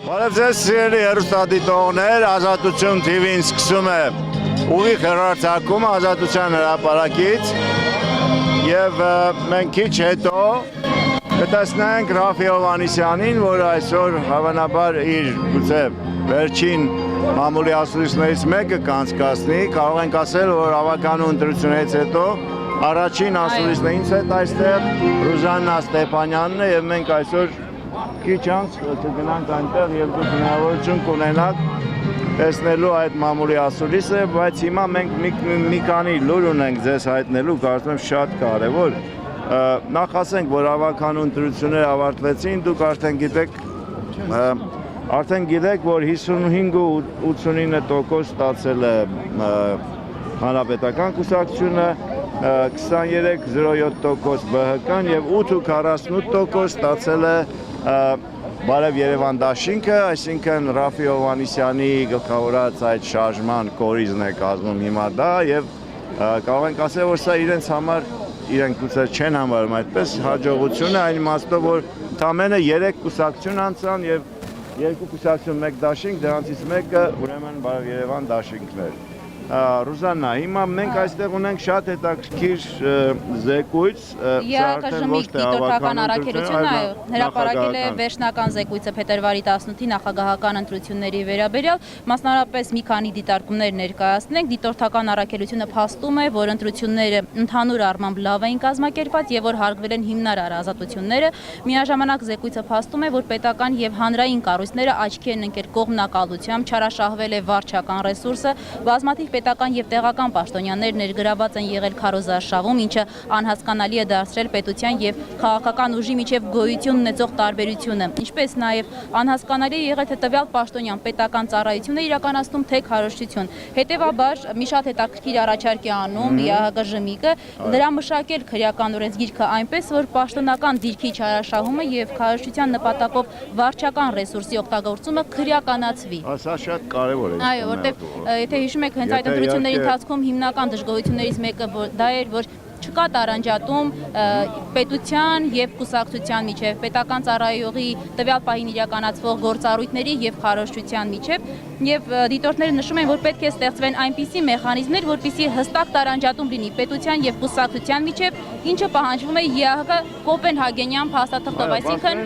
Բարև ձեզ սիրելի հեռուստադիտողներ, Ազատություն TV-ն սկսում է ուղիղ հեռարձակումը Ազատության հրապարակից եւ մենք քիչ հետո կտեսնենք Ռաֆի Հովհաննիսյանին, որը այսօր հավանաբար իր գուցե վերջին մամուլի ասուլիսներից մեկը կանցկացնի, կարող ենք ասել, որ ավականու ընտրությունից հետո առաջին ասուլիսն է ինձ հետ այստեղ Ռուզաննա Ստեփանյանն է եւ մենք այսօր քիչ անց կգնանք այնտեղ եւ դուք հնարավորություն կունենաք տեսնելու այդ մամուլի ասուլիսը, բայց հիմա մենք մի քանի լուր ունենք ձեզ հայտնելու, կարծում եմ շատ կարեւոր։ Նախ ասենք, որ ավականու ընտրությունները ավարտվեցին, դուք արդեն գիտեք, որ 55-89% ստացել է Հանրապետական կուսակցությունը, 23-07% ԲՀԿ-ն եւ 8-48% ստացել է Բարև Երևան դաշինքը, այսինքն Ռաֆի Հովհաննիսյանի գլխավորած այդ շարժման կորիզն է կազմում հիմա դա եւ կարող ենք ասել, որ սա իրենց համար իրենք գուցե չեն համարում այդպես հաջողություն է, այն իմաստով, որ ընդամենը 3 կուսակցություն անցան եւ 2 կուսակցություն, 1 դաշինք, դրանցից մեկը ուրեմն Բարև Երևան դաշինքն էր։ Ռուզաննա, հիմա մենք այստեղ ունենք շատ հետաքրքիր զեկույց, ԵԱԿ-ի դիտորդական առաքելությունը հրապարակել է վերջնական զեկույցը փետրվարի 18-ի նախագահական ընտրությունների վերաբերյալ, մասնավորապես մի քանի դիտարկումներ ներկայացնենք, դիտորդական առաքելությունը փաստում է, որ ընտրությունները ընդհանուր առմամբ լավ էին կազմակերպված եւ որ հարգվել են հիմնարար ազատությունները, միաժամանակ զեկույցը փաստում է, որ պետական եւ հանրային կառույցները աչքի են ընկել կողմնակալությամբ, չարաշահվել է վարչական ռեսուրսը, բազմաթիվ պետական եւ տեղական պաշտոնյաներ ներգրաված են եղել քարոզարշավում, ինչը անհասկանալի է դարձրել պետության եւ քաղաքական ուժի միջև գոյություն ունեցող տարբերությունը, ինչպես նաեւ անհասկանալի է եղել թե տվյալ պաշտոնյան պետական ծառայությունը իրականացնում թե քարոզչություն։ Հետևաբար մի շատ հետաքրքիր առաջարկ է անում ԵԱՀԿ-ը դրա մշակել քրեական օրենսգիրքը այնպես, որ պաշտոնական դիրքի չարաշահումը եւ քարոզչության նպատակով վարչական ռեսուրսի օգտագործումը քրեականացվի։ Սա շատ կարեւոր է։ Այո, որտեղ եթե հիշում եք, հենց այդ ընտրությունների ընթացքում հիմնական դժգոհություններից մեկը դա էր, որ չկա տարանջատում պետության եւ կուսակցության միջև, պետական ծառայողի տվյալ պահին իրականացվող գործառույթների եւ քարոզչության միջև եւ դիտորդները նշում են, որ պետք է ստեղծվեն այնպիսի մեխանիզմներ, որպեսզի հստակ տարանջատում լինի պետության եւ կուսակցության միջև, ինչը պահանջվում է ԵԱՀԿ Կոպենհագենյան փաստաթղթով, այսինքն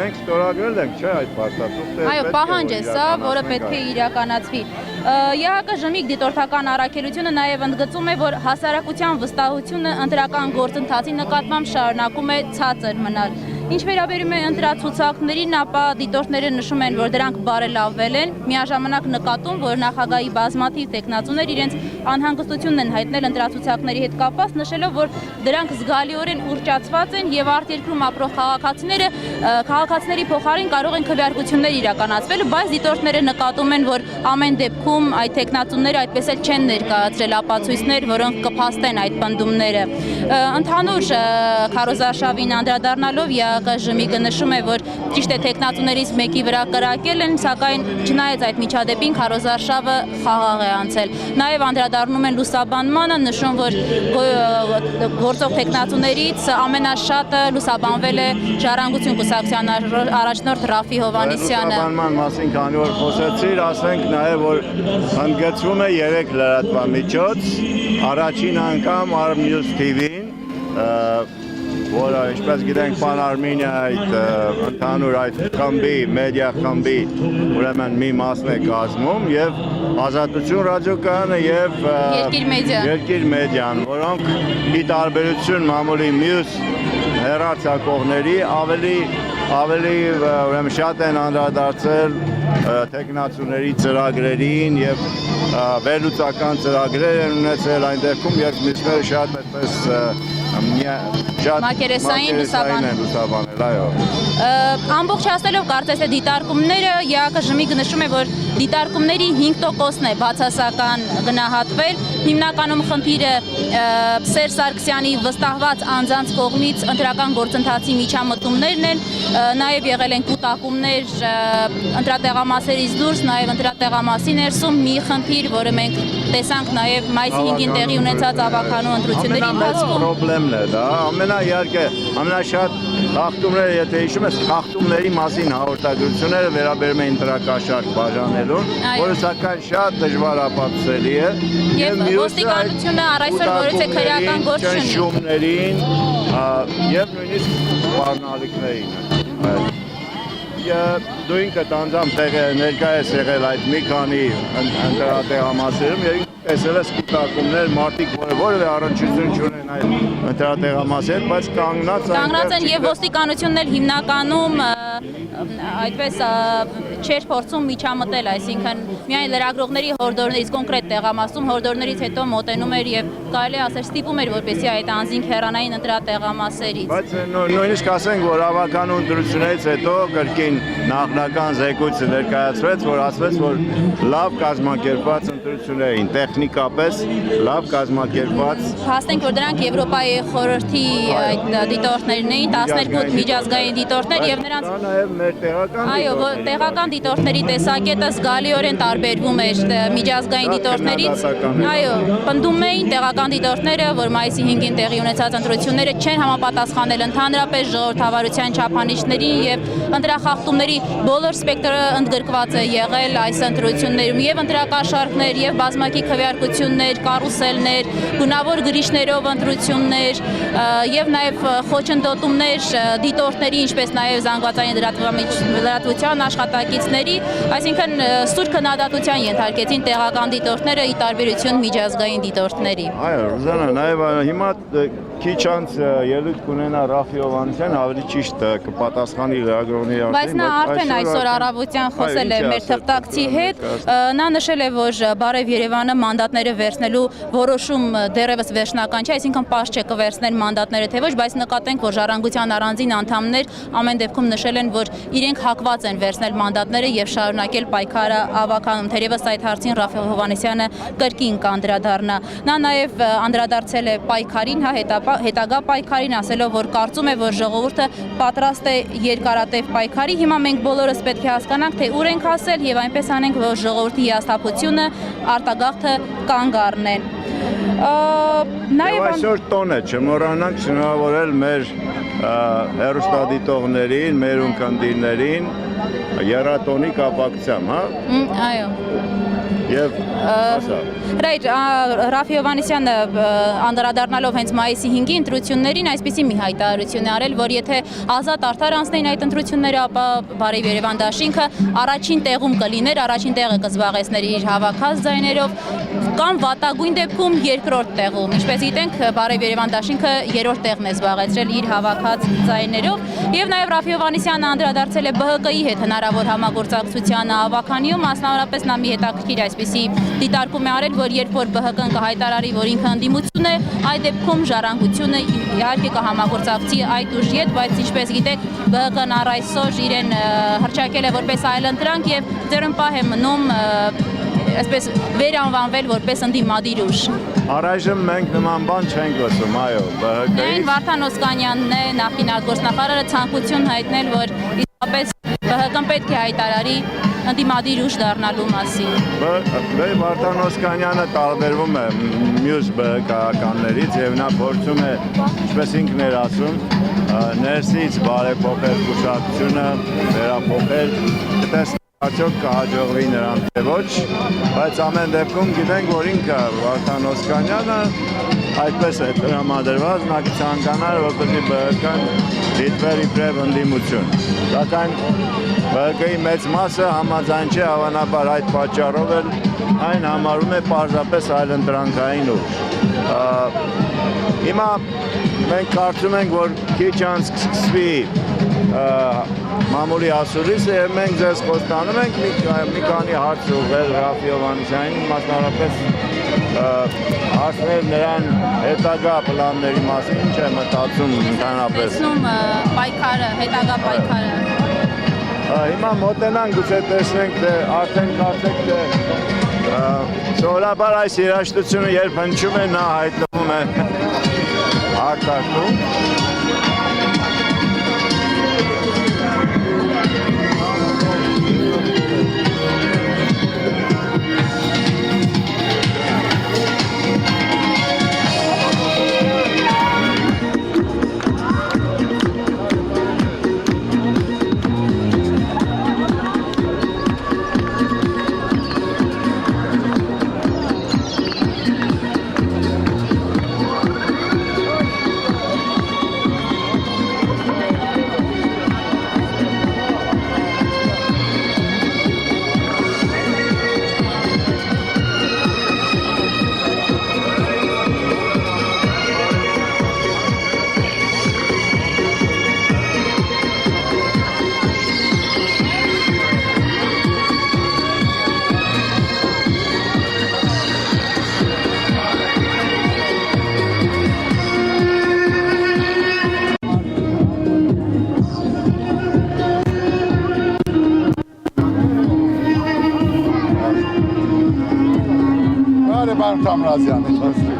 մենք ստորագրել ենք, չէ՞, այդ փաստաթղթը։ Այո, պահանջ է սա, որը պետք է իրականացվի։ ԵԱՀԿ դիտորդական առաքելությունը նաև ընդգծում է, որ հասարակության վստահությունը ընտրական գործընթացի նկատմամբ շարունակում է ցածր մնալ։ Ինչ վերաբերում է ընտրացուցակներին, ապա դիտորդները նշում են, որ դրանք բարելավվել են, միաժամանակ նկատում, որ նախագահի բազմաթիվ տեխնացուներ իրենց անհանգստությունն են հայտնել ընտրացուցակների հետ կապված, նշելով, որ դրանք զգալիորեն ուռճացված են եւ արտերկրում ապրող քաղաքացիների փոխարեն կարող են քվեարկություններ իրականացվել, բայց դիտորդները նկատում են, որ ամեն դեպքում այդ տեխնացուները այդպես էլ չեն ներկայացրել ապացույցներ, որոնք կփաստեն այդ պնդումները։ Ընդհանուր քարոզարշավին անդրադառնալով ԵԱՀԿ նշում է, որ ճիշտ է տեխնացուներից մեկի վրա կրակել են, սակայն չնայած այդ միջադեպին քարոզարշավը խաղաղ է անցել։ Նաև անդրադառնում են լուսաբանմանը, նշում, որ գործող տեխնացուներից ամենաշատը լուսաբանվել է Ժառանգություն կուսակցության առաջնորդ Ռաֆի Հովհաննիսյանը։ Լուսաբանման մասին քանի որ խոսեցիր, ասենք նաև, որ ընդգծվում է 3 լրատվամիջոց, առաջին անգամ Armnews TV-ն, որը ինչպես գիտենք Pan Armenia այդ ընդհանուր այդ խմբի, մեդիա խմբի ուրեմն մի մասն է կազմում եւ Ազատություն ռադիոկայանը եւ Երկիր մեդիան, որոնք ի տարբերություն մամուլի մյուս հեռարձակողների ավելի ուրեմն շատ են անդրադարձել տեխնացուների ծրագրերին եւ վերլուծական ծրագրեր են ունեցել այն դեպքում, երբ մյուսները շատ այդպես մակերեսային լուսաբանել, այո։ Ամբողջ հասնելով կարծես թե դիտարկումները ԵԱՀԿ նշում է, որ դիտարկումների 5%-ն է բացասական գնահատվել, հիմնականում խնդիրը Սերժ Սարգսյանի վստահված անձանց կողմից ընտրական գործընթացի միջամտումներն են, նաև եղել են կուտակումներ ընտրատեղամասերից դուրս, նաև ընտրատեղամասի ներսում մի խնդիր, որը մենք տեսանք նաև մայիսի 5-ին տեղի ունեցած ավականու ընտրությունների ընթացքում։ Պրոբլեմն է դա, իհարկե ամենաշատ խախտումները, եթե հիշում ես, խախտումների մասին հաղորդագրությունները վերաբերում են ընտրակաշարք բաժանելուն, որը սակայն շատ դժվար ապացուցելի է։ Եվ ոստիկանությունը առ այսօր որից է քրեական գործ չունի։ Ճնշումներին եւ նույնիսկ սպառնալիքներին։ Դու ինքդ անձամբ ներկա ես եղել այդ մի քանի ընտրատեղամասերում եւ տեսել ես կուտակումներ, մարդիկ, որը որևէ առնչություն չունեն այդ ընտրատեղամասերին, բայց կանգնած են եւ ոստիկանությունն էլ հիմնականում այդպես չէր փորձում միջամտել, այսինքն միայն լրագրողների հորդորներից կոնկրետ տեղամասում հորդորներից հետո մոտենում էր եւ կարելի ասել ստիպում էր որպեսզի այդ անձինք հեռանային ընտրատեղամասերից։ Բայց նույնիսկ ասենք, որ ավականու ընտրությունից հետո կրկին նախնական զեկույցը ներկայացվեց, որ ասվեց, որ լավ կազմակերպված ընտրություններ էին, տեխնիկապես լավ կազմակերպված։ Հասնենք, որ դրանք Եվրոպայի խորհրդի այդ դիտորդներն էին, 12 միջազգային դիտորդներ եւ նրանց նաեւ մեր տեղական այո, տեղական դիտորդների տեսակետը զգալիորեն տարբերվում էր միջազգային դիտորդներից։ Այո, պնդում էին տեղական դիտորդները, որ մայիսի 5-ին տեղի ունեցած ընտրությունները չեն համապատասխանել ընդհանրապես ժողովրդավարության չափանիշներին եւ ընտրախախտումների բոլոր սպեկտրը ընդգրկված է եղել այս ընտրություններում եւ ընտրակաշառքներ եւ բազմակի քվեարկություններ, կարուսելներ, գունավոր գրիչներով ընտրություններ եւ նաեւ խոչընդոտումներ դիտորդների, ինչպես նաեւ զանգվածային լրատվության աշխատակիցների, այսինքն սուր քննադատության ենթարկեցին տեղական դիտորդները ի տարբերություն միջազգային դիտորդների։ Այո, Ռուզանա, նաեւ հիմա քիչ անց ելույթ կունենա Ռաֆի Հովհաննիսյանը, ավելի ճիշտ կպատասխանի լրագրողների արդեն, բայց նա արդեն այսօր առավոտյան խոսել է մեր թղթակցի հետ, նա նշել է, որ Բարև Երևանը մանդատները վերցնելու որոշում դեռևս վերջնական չէ, այսինքն պարզ չէ կվերցնեն մանդատները թե ոչ, բայց նկատենք, որ Ժառանգության առանձին անդամներ ամեն դեպքում նշել են, որ իրենք հակված են վերցնել մանդատները եւ շարունակել պայքարը ավականում, թերևս այդ հարցին Ռաֆ Հովհաննիսյանը կրկին կանդրադառնա։ Նա նաեւ անդրադարձել է պայքարին, հետագա պայքարին, ասելով, որ կարծում է, որ ժողովուրդը պատրաստ է երկարատև պայքարի։ Հիմա մենք բոլորս պետք է հասկանանք, թե ուր ենք հասել եւ այնպես անենք, որ ժողովրդի հիասթափությունը, արտագաղթը կանգ առնեն։ Նաեւ այսօր տոն է, չմոռանանք շնորհավորել մեր հեռուստադիտողներին, մեր ունկնդիրներին եռատոնի կապակցությամբ, հա։ Այո։ Եվ Ռայր Ռաֆի Հովհաննիսյանը անդրադառնալով հենց մայիսի 5-ի ընտրություններին այսպիսի մի հայտարարություն է արել, որ եթե ազատ արդար անցնեին այդ ընտրությունները, ապա Բարև Երևան դաշինքը առաջին տեղում կլիներ, առաջին տեղը կզբաղեցներ իր հավաքած ձայներով, կամ վատագույն դեպքում երկրորդ տեղում։ Ինչպես գիտենք, Բարև Երևան դաշինքը երրորդ տեղն է զբաղեցրել իր հավաքած ձայներով, եւ նաեւ Ռաֆի Հովհաննիսյանը անդրադարձել է ԲՀԿ-ի հետ հնարավոր համագործակցությանը ավականիում, մասնավորապես նա մի հետաքրքիր այսպիսի դիտարկում է արել, որ երբ որ ԲՀԿ-ն կհայտարարի, որ ինքը ընդդիմություն է, այդ դեպքում Ժառանգությունը իհարկե կհամագործակցի այդ ուժի հետ, բայց ինչպես գիտեք, ԲՀԿ-ն առ այսօր իրեն հռչակել է որպես այլընտրանք եւ դեռ պահ է մնում այսպես վերանվանվել որպես ընդդիմադիր ուժ։ Առայժմ մենք նման բան չենք լսում, այո, ԲՀԿ-ից։ Միայն Վարդան Օսկանյանն է նախին արտգործնախարարը ցանկություն հայտնել, որ իսկապես ԲՀԿ-ն պետք է հայտարարի ընդդիմադիր ուժ դառնալու մասին։ Վարդան Օսկանյանը տարբերվում է մյուս ԲՀԿ-ականներից եւ նա փորձում է, ինչպես ինքն էր ասում, ներսից բարեփոխել կուսակցությունը, վերափոխել, արդյոք կհաջողվի նրան թե ոչ, բայց ամեն դեպքում գիտենք, որ ինքը Վարդան Օսկանյանը այդպես է տրամադրված, նա կցանկանար, որպեսզի ԲՀԿ-ն դիտվեր իբրև ընդդիմություն։ Սակայն ԲՀԿ-ի մեծ մասը համաձայն չէ, հավանաբար այդ պատճառով էլ այն համարում է պարզապես այլընտրանքային ուժ։ Հիմա մենք կարծում ենք, որ քիչ անց կսկսվի մամուլի ասուլիսը եւ մենք ձեզ խոստանում ենք մի քանի հարց ուղղել Ռաֆի Հովհաննիսյանին, մասնավորապես հարցնել նրան հետագա պլանների մասին, ինչ է մտածում ընդհանրապես։ Տեսնում պայքարը, հետագա պայքարը։ Հիմա մոտենանք, գուցե տեսնենք, թե արդեն կարծեք, թե սովորաբար այս երաժշտությունը երբ հնչում է, նա հայտնվում է արտաշտում։ պարոն Թամրազյան, ինչ ասի։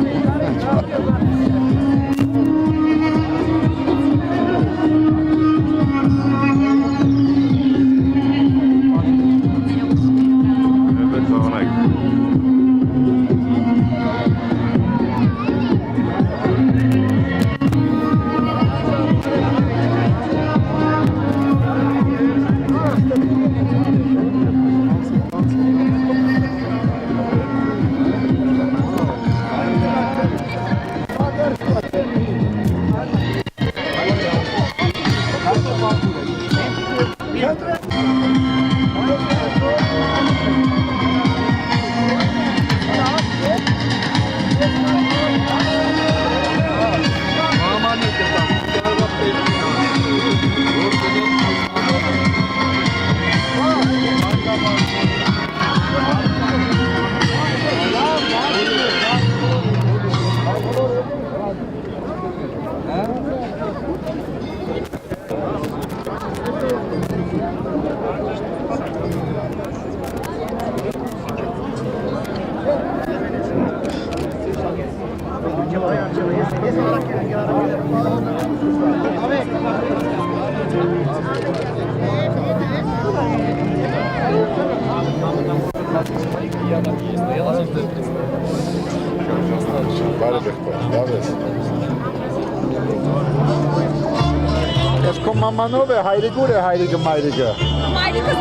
Ես քո մամանով է, հայրիկուր է, հայրիկը մայրիկը։ Մայրիկս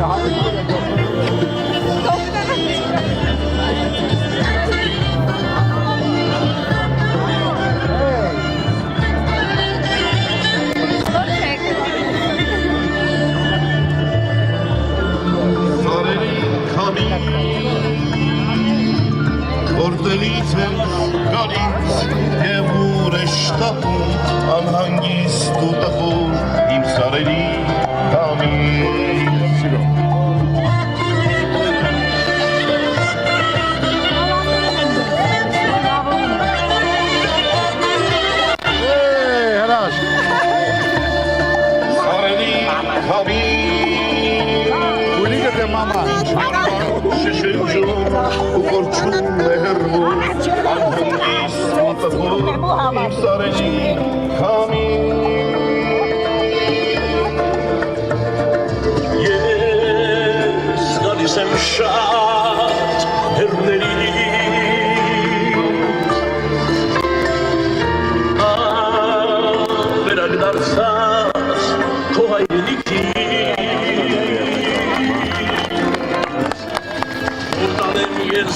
կա։ Որտեղից ես գալիս և ուր է շտապում անհանգիստ ու տխուր իմ սարերի կամից Սարերի կամից Ուլիկը դե մամա շշնջում ու կորչում է հեռվում անհանգիստ ու տխուր իմ սարերի կամից Ես գալիս եմ շատ հեռների վերակ դարձած քո հայրենիքի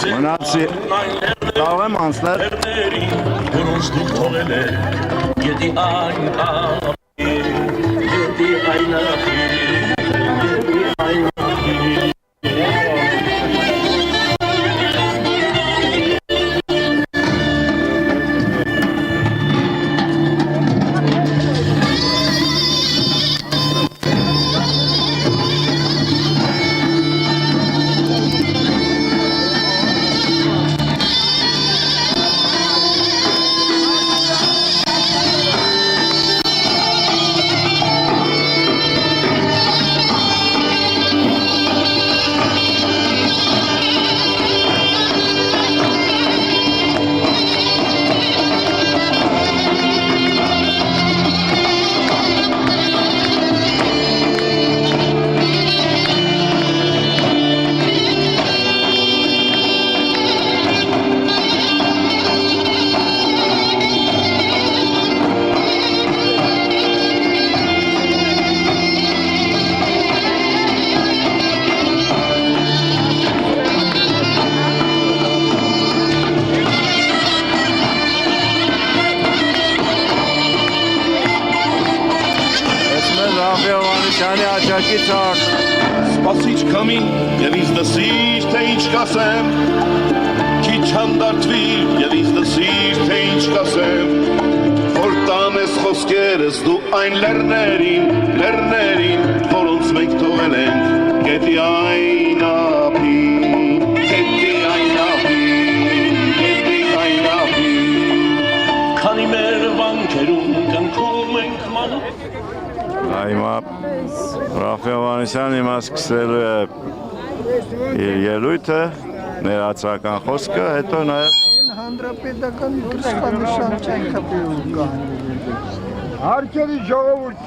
Մնացի կարող եմ անցնել որոնց դուք թողել եք գետի այն ափի գետի այն ափի գետի այն ափի Շանի աչակից արդ Սպասիչ կամի և ինձ դսիր, թե ինչ կասեմ Քիչ հանդարտվիր և ինձ դսիր, թե ինչ կասեմ Որ տանես խոսքերս դու այն լեռներին Որոնց մենք թողել ենք գետի այն ափի Գետի այն ափի, գետի այն ափի Քանի մեր վանքերում կնքում ենք մանուկ Հիմա Ռաֆայել Հովհաննիսյանը հիմա սկսելու է իր ելույթը, ներածական խոսքը, հետո նաև Հանրապետական դրսպանության չենք կան։ Հարկերի ժողովուրդ,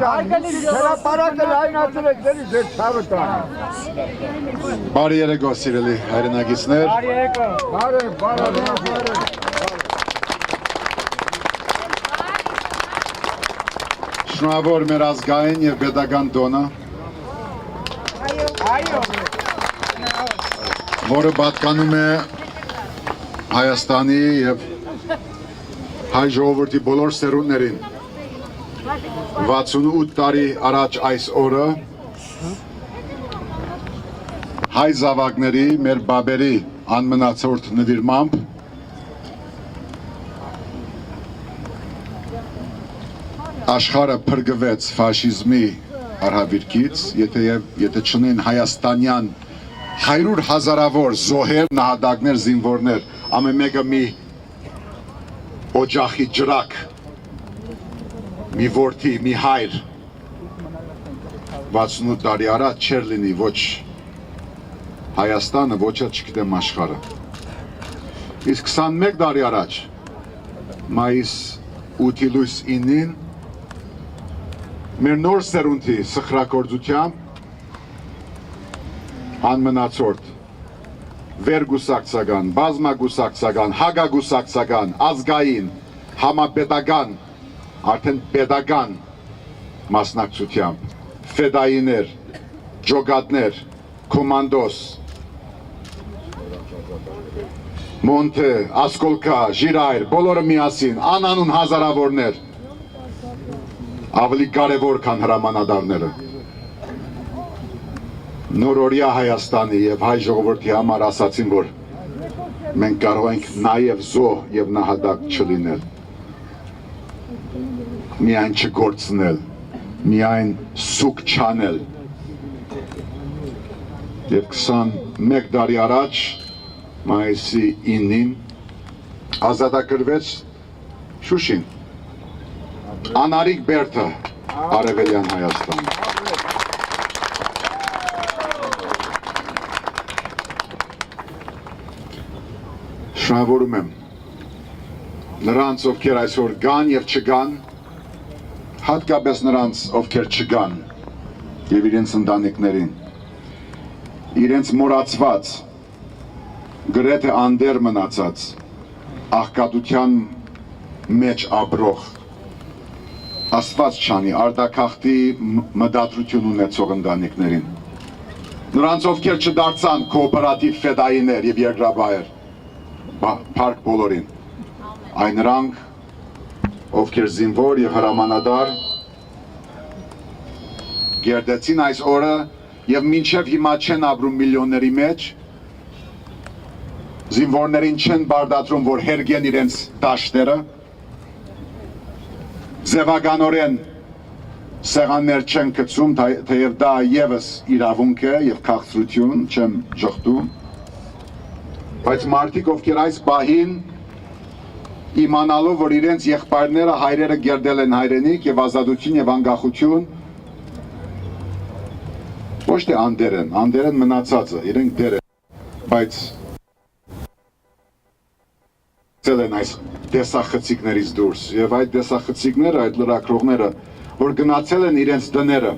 հրապարակը լայնացրեք, դերի ձեր ցավը տան։ Բարի երեկո, սիրելի հայրենագիցներ։ Բարև։ Շնորհավոր մեր ազգային եւ pedagogan տոնը, որը պատկանում է Հայաստանի եւ հայ ժողովրդի բոլոր սերունդներին։ 68 տարի առաջ այս օրը հայ զավակների, մեր բաբերի անմնացորդ նվիրմամբ աշխարհը փրկվեց ֆաշիզմի արհավիրքից, եթե չունեն հայաստանյան 100 հազարավոր զոհեր, նահատակներ, զինվորներ, ամեն մեկը մի օջախի ջրակ, մի որդի, մի հայր 68 տարի առաջ չէր լինի ոչ Հայաստանը, ոչ էլ չգիտեմ աշխարհը։ Իսկ 21 տարի առաջ մայիս 8-ի լույս 9-ին մեր նոր սերունդի սխրագործությամբ անմնացորդ վերգուսակցական, բազմագուսակցական, հագագուսակցական, ազգային, համապետական, արդեն pedagogan մասնակցությամբ, ֆեդայիներ, ջոգատներ, կոմանդոս, Մոնթե, Ասկոլկա, Ժիրայր, բոլորը միասին, անանուն հազարավորներ, ավելի կարևոր քան հրամանատարները։ Նորօրյա Հայաստանի եւ հայ ժողովրդի համար ասացին, որ մենք կարող ենք նաեւ զոհ եւ նահատակ չլինել։ Միայն չգործնել, միայն սուկ չանել։ Եվ 21 տարի առաջ մայիսի 9-ին ազատագրվեց Շուշին, Անարիկ Բերդը, Արևելյան Հայաստան։ Շնորհավորում եմ նրանց, ովքեր այսօր կան եւ չկան, հատկապես նրանց, ովքեր չկան եւ իրենց ընտանիքներին, իրենց մոռացված, գրեթե անդեր մնացած, աղքատության մեջ ապրող, Աստված չանի արտաքաղթի մտադրություն ունեցող ընտանիքներին, նրանց, ովքեր չդարձան կոոպերատիվ ֆեդայիներ եւ երկրաբայեր, փառք բոլորին, այն նրանք, ովքեր զինվոր եւ հրամանատար գերդեցին այս օրը եւ մինչեւ հիմա չեն ապրում միլիոնների մեջ, զինվորներին չեն բարդացրում, որ հերգեն իրենց դաշտերը, ձևականորեն սեղաններ չեն գցում, թեև դա եւս իրավունք է եւ քաղցրություն, չեմ ժխտում, բայց մարդիկ, ովքեր այս պահին իմանալով, որ իրենց եղբայրները, հայրերը գերդել են հայրենիք եւ ազատություն եւ անկախություն, ոչ թե անդեր են մնացածը, իրենք դեր են, բայց են այս տեսախցիկներից դուրս եւ այդ տեսախցիկները, այդ լրակրողները, որ գնացել են իրենց դները,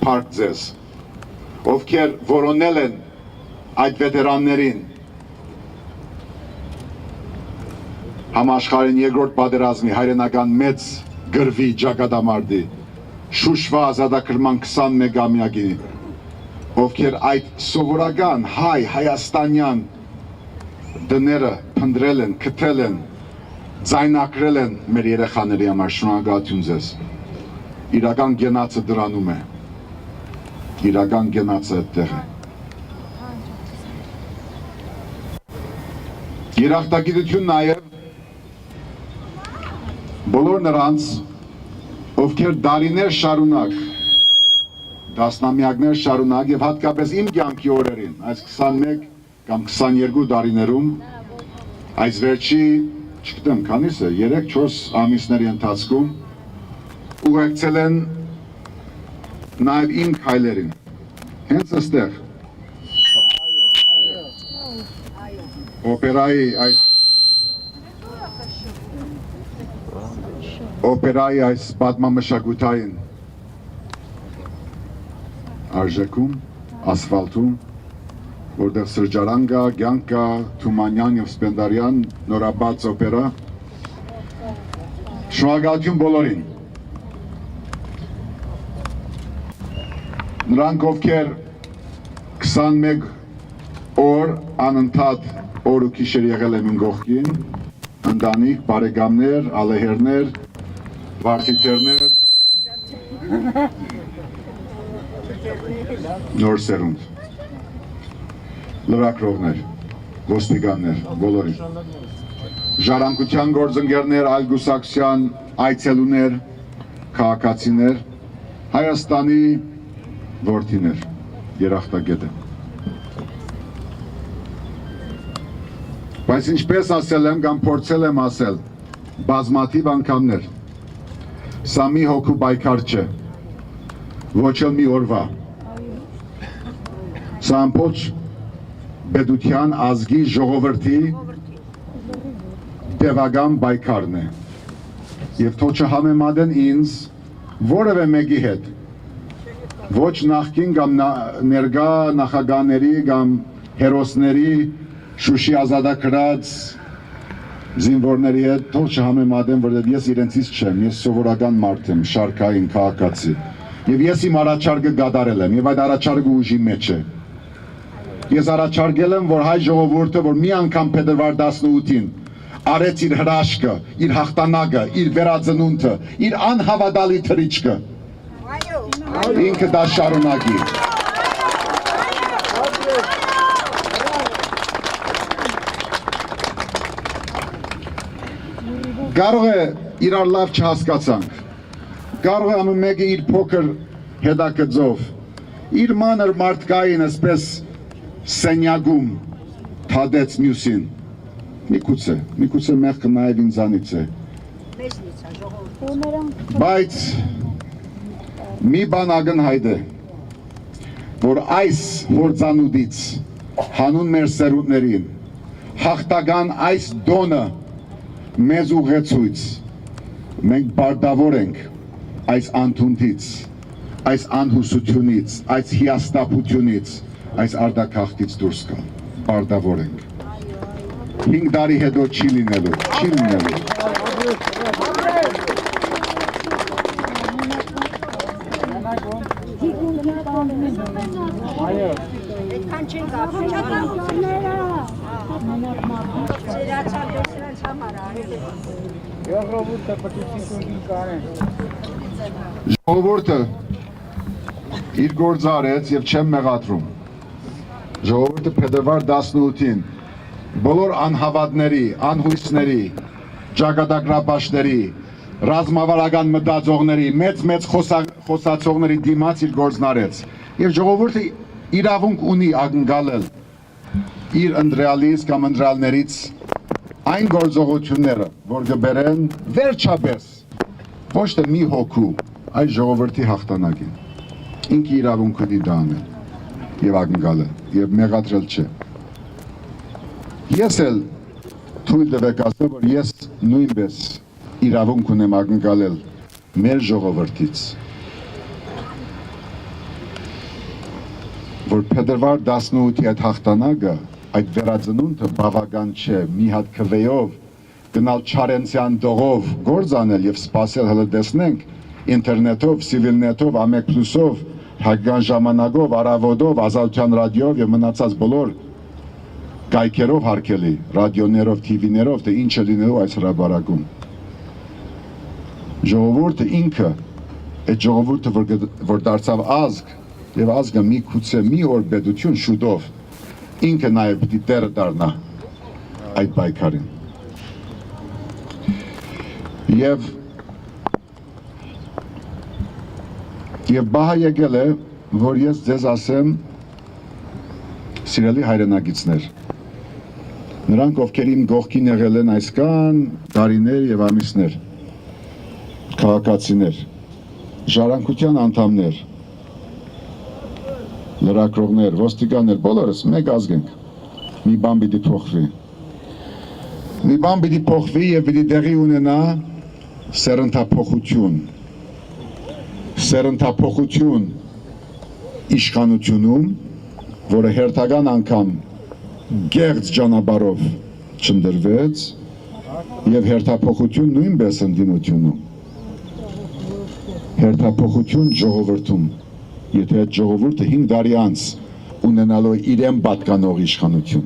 փառք ձեզ, ովքեր որոնել են այդ վետերաններին համաշխարհային երկրորդ պատերազմի հայրենական մեծ գրվի ճակատամարտի Շուշվա ազատագրման 21-ամյակի, ովքեր այդ սովորական հայաստանյան դները փնտրել են, քթել են, ձայնակրել են մեր երեխաների համար, շնորհակալություն ձեզ։ Իրական գենացը դրանում է, իրական գենացը այդտեղ է։ Երախտագիտություն նաև բոլոր նրանց, ովքեր դարիներ շարունակ, դասնամյակներ շարունակ եւ հատկապես իմ կյանքի օրերին, այս 21 կամ 22 տարիներում, այս վերջի, չգիտեմ քանիս է, 3-4 ամիսների ընթացքում ուղեկցել են նաև իմ քայլերին, հենց այստեղ։ օպերայի այս պատմամշակութային արժեքում, ասֆալտում, որտեղ սրճարան կա, կյանք կա, Թումանյան եւ Սպենդարյան նորաբաց օպերա։ Շնորհակալություն բոլորին։ Նրանք ովքեր 21 օր անընդհատ օր ու գիշեր եղել են իմ կողքին, ընտանիք, բարեկամներ, ալեհերներ, վարդիտերներ, նոր սերունդ, լրագրողներ, ոստիկաններ, բոլորին, ժառանգության գործընկերներ, այլգուսակցության այցելուներ, քաղաքացիներ, Հայաստանի որդիներ, երախտագետը։ Բայց ինչպես ասել եմ, կամ փորձել եմ ասել, բազմաթիվ անգամներ, սա մի հոգու պայքար չէ, ոչ էլ մի օրվա, սա ամբողջ պետության, ազգի, ժողովրդի տևական պայքարն է, եւ թող չհամեմատեն ինձ որևէ մեկի հետ, ոչ նախկին կամ ներկա նախագահների կամ հերոսների Շուշի ազատագրած զինվորների հետ թող չհամեմատեմ, որովհետև ես իրենցից չեմ, ես սովորական մարդ եմ, շարքային քաղաքացի։ Եվ ես իմ առաջարկը կատարել եմ, եւ այդ առաջարկը ուժի մեջ է։ Ես առաջարկել եմ, որ հայ ժողովուրդը, որ մի անգամ փետրվար 18-ին արեց իր հրաշքը, իր հաղթանակը, իր վերածնունդը, իր անհավատալի թռիչքը, ինքը դա շարունակի։ Կարող է իրար լավ չհասկացանք, կարող է ամեն մեկը իր փոքր հետաքրքրով, իր մանր մարդկային այսպես սենյակում թադեց մյուսին, միգուցե մեղքը նաև ինձանից է, բայց մի բան ակնհայտ է, որ այս հորձանուտից հանուն մեր սերունդներին հաղթական այս դոնը մեզ ուղեցույց, մենք բարդավոր ենք այս անթունտից, այս անհուսությունից, այս հիասթափությունից, այս արտագաղթից դուրս գալ, բարդավոր ենք։ 5 տարի հետո չի լինելու։ Ժողովուրդը իր գործը արեց եւ չեմ մեղադրում։ Ժողովուրդը փետրվար 18-ին բոլոր անհավատների, անհույսների, ճակատագրապաշտների, ռազմավարական մտածողների, մեծ խոսացողների դիմաց իր գործն արեց։ Եվ ժողովուրդը իրավունք ունի ակնկալել իր ընտրյալից կամ ընտրյալներից այն գործողությունները, որ կբերեն վերջապես ոչ թե մի հոգու այս ժողովրդի հաղթանակին։ Ինքը իրավունք ունի դա անել եւ ակնկալել եւ մեղադրել չէ։ Ես էլ թույլ տվեք ասել, որ ես նույնպես իրավունք ունեմ ակնկալել մեր ժողովրդից, որ փետրվար 18-ի այդ հաղթանակը, այդ վերածնունդը բավական չէ մի հատ քվեով գնալ Չարենցյան դողով գործ անել եւ սպասել հələ տեսնենք ինտերնետով, սիվիլնետով, ամեկ պլյուսով, հայկական ժամանակով, առավոտով, ազատության ռադիոյով եւ մնացած բոլոր կայքերով հարկելի, ռադիոներով, TV-ներով, թե ինչը լինելու այս հրապարակում։ Ժողովուրդը ինքը, այդ ժողովուրդը, որ դարձավ ազգ, եւ ազգը միգուցե մի օր պետություն շուտով, ինքը նաև պիտի տերը դառնա այդ պայքարին։ Եվ բահա եկել է, որ ես ձեզ ասեմ, սիրելի հայրենակիցներ, նրանք, ովքեր իմ կողքին եղել են այսքան տարիներ եւ ամիսներ, քաղաքացիներ, ժառանգության անդամներ, լրագրողներ, ոստիկաններ, բոլորս մեկ ազգ ենք, մի բան պիտի փոխվի, Մի բան պիտի փոխվի եւ պիտի տեղի ունենա սերնդափոխություն։ Սերնդափոխություն իշխանությունում, որը հերթական անգամ գեղձ ճանապարհով չնդրվեց եւ հերթափոխություն նույնպես ընդդիմությունում։ Հերթափոխություն ժողովրդում, եթե այդ ժողովուրդը 5 տարի անց ունենալու իրեն պատկանող իշխանություն։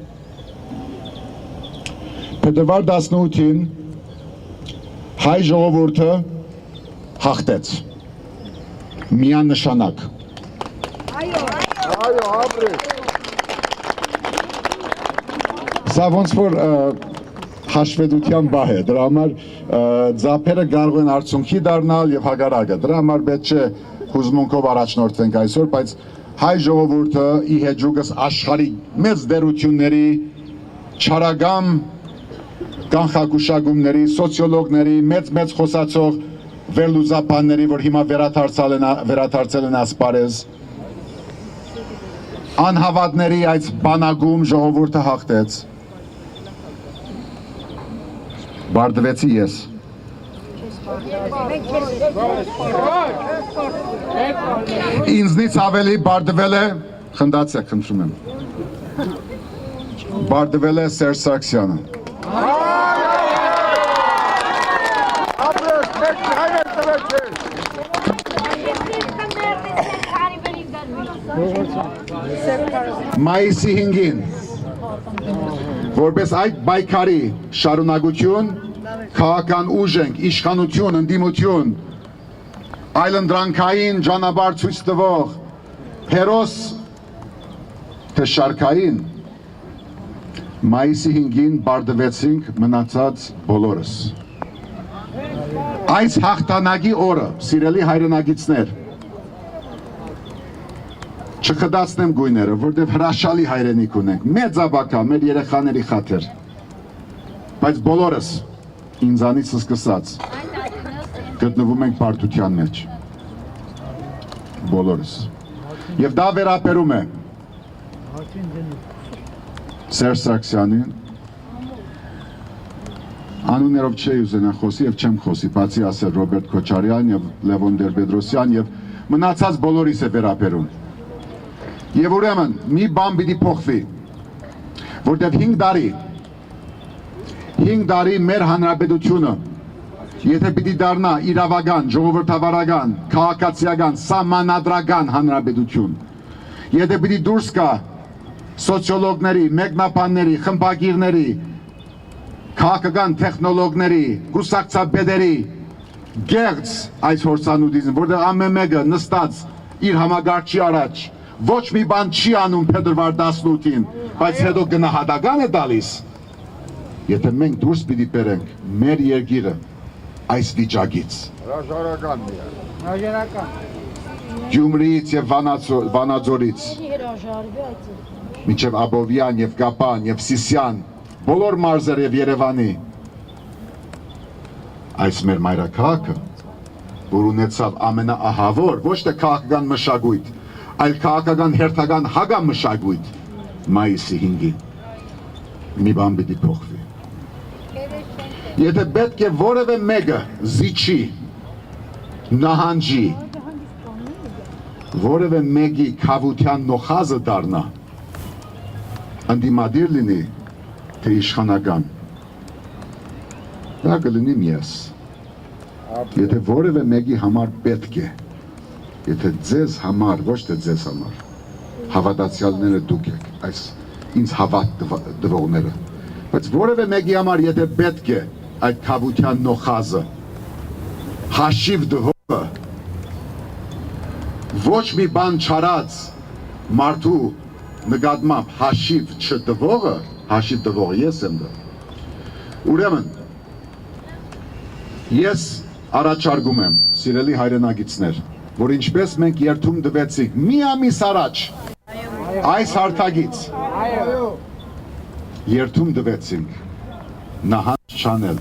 Փետրվար 18-ին հայ ժողովուրդը հաղթեց միանշանակ։ Այո, ապրես։ Սա ոնց որ հաշվետվության բահ է, դրա համար ձապերը կարող են արդյունքի դառնալ եւ հագարակը։ Դրա համար պետք չէ հուզմունքով առաջնորդվենք այսօր, բայց հայ ժողովուրդը ի հեճուկս աշխարհի մեծ դերությունների չարագամ կանխագուշակումների, սոցիոլոգների, մեծ խոսացող վերլուծաբանների, որ հիմա վերադարձել են ասպարեզ, անհավատների այդ բանագում ժողովուրդը հաղթեց։ Բարդվեցի ես։ Ինձնից ավելի բարդվել է, խնդացեք, խնդրում եմ, բարդվել է Սերժ Սարգսյանը։ Ապրես, մեկ հայեր տվեք ես։ Մայիսի 5-ին, որպես այդ բայկարի շարունակություն, քաղաքական ուժ ենք, իշխանություն, ընդդիմություն, այլընտրանքային ճանապարհ ցույց տվող հերոս թե շարքային, մայիսի 5-ին բարդվեցինք մնացած բոլորս։ Այս հաղթանակի օրը, սիրելի հայրենակիցներ, չխդացնեմ գույները, որտեղ հրաշալի հայրենիք ունենք, մեծ ավակա, մեր երեխաների խաթեր, բայց բոլորս, ինձանից սկսած, գտնվում ենք պարտության մեջ, բոլորս, և դա վերապերում է Սերժ Սարգսյանին, անուններով չէի ուզենա խոսի և չեմ խոսի, բացի ասել Ռոբերտ Քոչարյան և Լևոն Տեր-Պետրոսյան և մնացած բոլորիս է վերապերում։ Եվ ուրեմն մի բան պիտի փոխվի, որտեղ 5 տարի մեր հանրապետությունը, եթե պիտի դառնա իրավական, ժողովրդավարական, քաղաքացիական, սահմանադրական հանրապետություն, եթե պիտի դուրս գա սոցիոլոգների, մեկնաբանների, խմբագիրների, քաղաքական տեխնոլոգների, կուսակցաբեդերի գեղձ այս հորձանուտիզմ, որտեղ ամեն մեկը նստած իր համագարչի առաջ ոչ մի բան չի անում փետրվար 18-ին, բայց հետո գնահատական է տալիս, եթե մենք դուրս պիտի բերենք մեր երկիրը այս վիճակից։ Հրաժարական միայն։ Գյումրիից և Վանաձորից, մինչև Աբովյան և Կապան և Սիսյան, բոլոր մարզեր և Երևանի, այս մեր մայրաքաղաքը, որ ունեցավ ամենաահավոր, ոչ թե քաղաքական մշակույթ, այլ քաղաքական հերթական հագամշակույթ մայիսի 5-ին, մի բան պիտի փոխվի։ Եթե պետք է որևէ մեկը զիջի, նահանջի, որևէ մեկի քավության նոխազը դառնա, ընդդիմադիր լինի, թե իշխանական, դա կլինի ես։ Եթե որևէ մեկի համար պետք է, եթե ձեզ համար, ոչ թե ձեզ համար, հավատացյալները դուք եք, այս ինձ հավատ դվողները, բայց որևէ մեկի համար, եթե պետք է այդ քավության նոխազը, հաշիվ դվողը, ոչ մի բան չարած մարդու նկատմամբ հաշիվ չդվողը, հաշիվ դվողը ես եմ դա։ Ուրեմն, ես առաջարկում եմ, սիրելի հայրենակիցներ, որ ինչպես մենք երթում դվեցինք մի ամիս առաջ այս հարթակից երթում դվեցինք նահանջ չանել,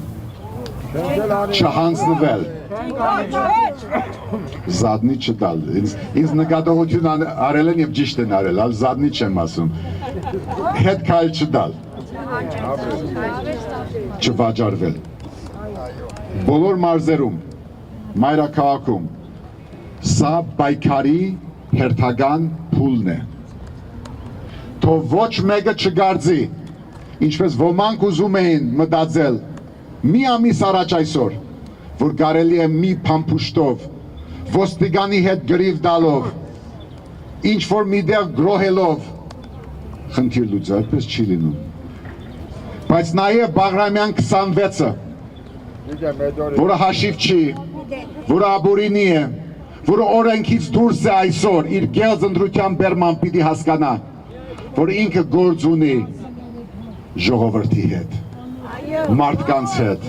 չհանձնվել, զատնի չտալ, ինձ նկատողություն արել են և ճիշտ են արել, ալ զատնի չեմ ասում, հետ քայլ չտալ, չվաճառվել։ Բոլոր մարզերում, մայրաքաղաքում սա պայքարի հերթական փուլն է։ Թող ոչ մեկը չգարձի, ինչպես ոմանք ուզում էին մտածել մի ամիս առաջ այսօր, որ կարելի է մի փամփուշտով, ոստիգանի հետ գրիվ տալով, ինչ որ միտեղ գրոհելով խնդիր լուծել, այդպես չի լինում։ Բայց նաև Բաղրամյան 26-ը, որը հաշիվ չի, որը աբուրինի է, որը օրենքից դուրս է այսօր, իր գեղձընտրության բերման պիտի հասկանա, որ ինքը գործ ունի ժողովրդի հետ, մարդկանց հետ,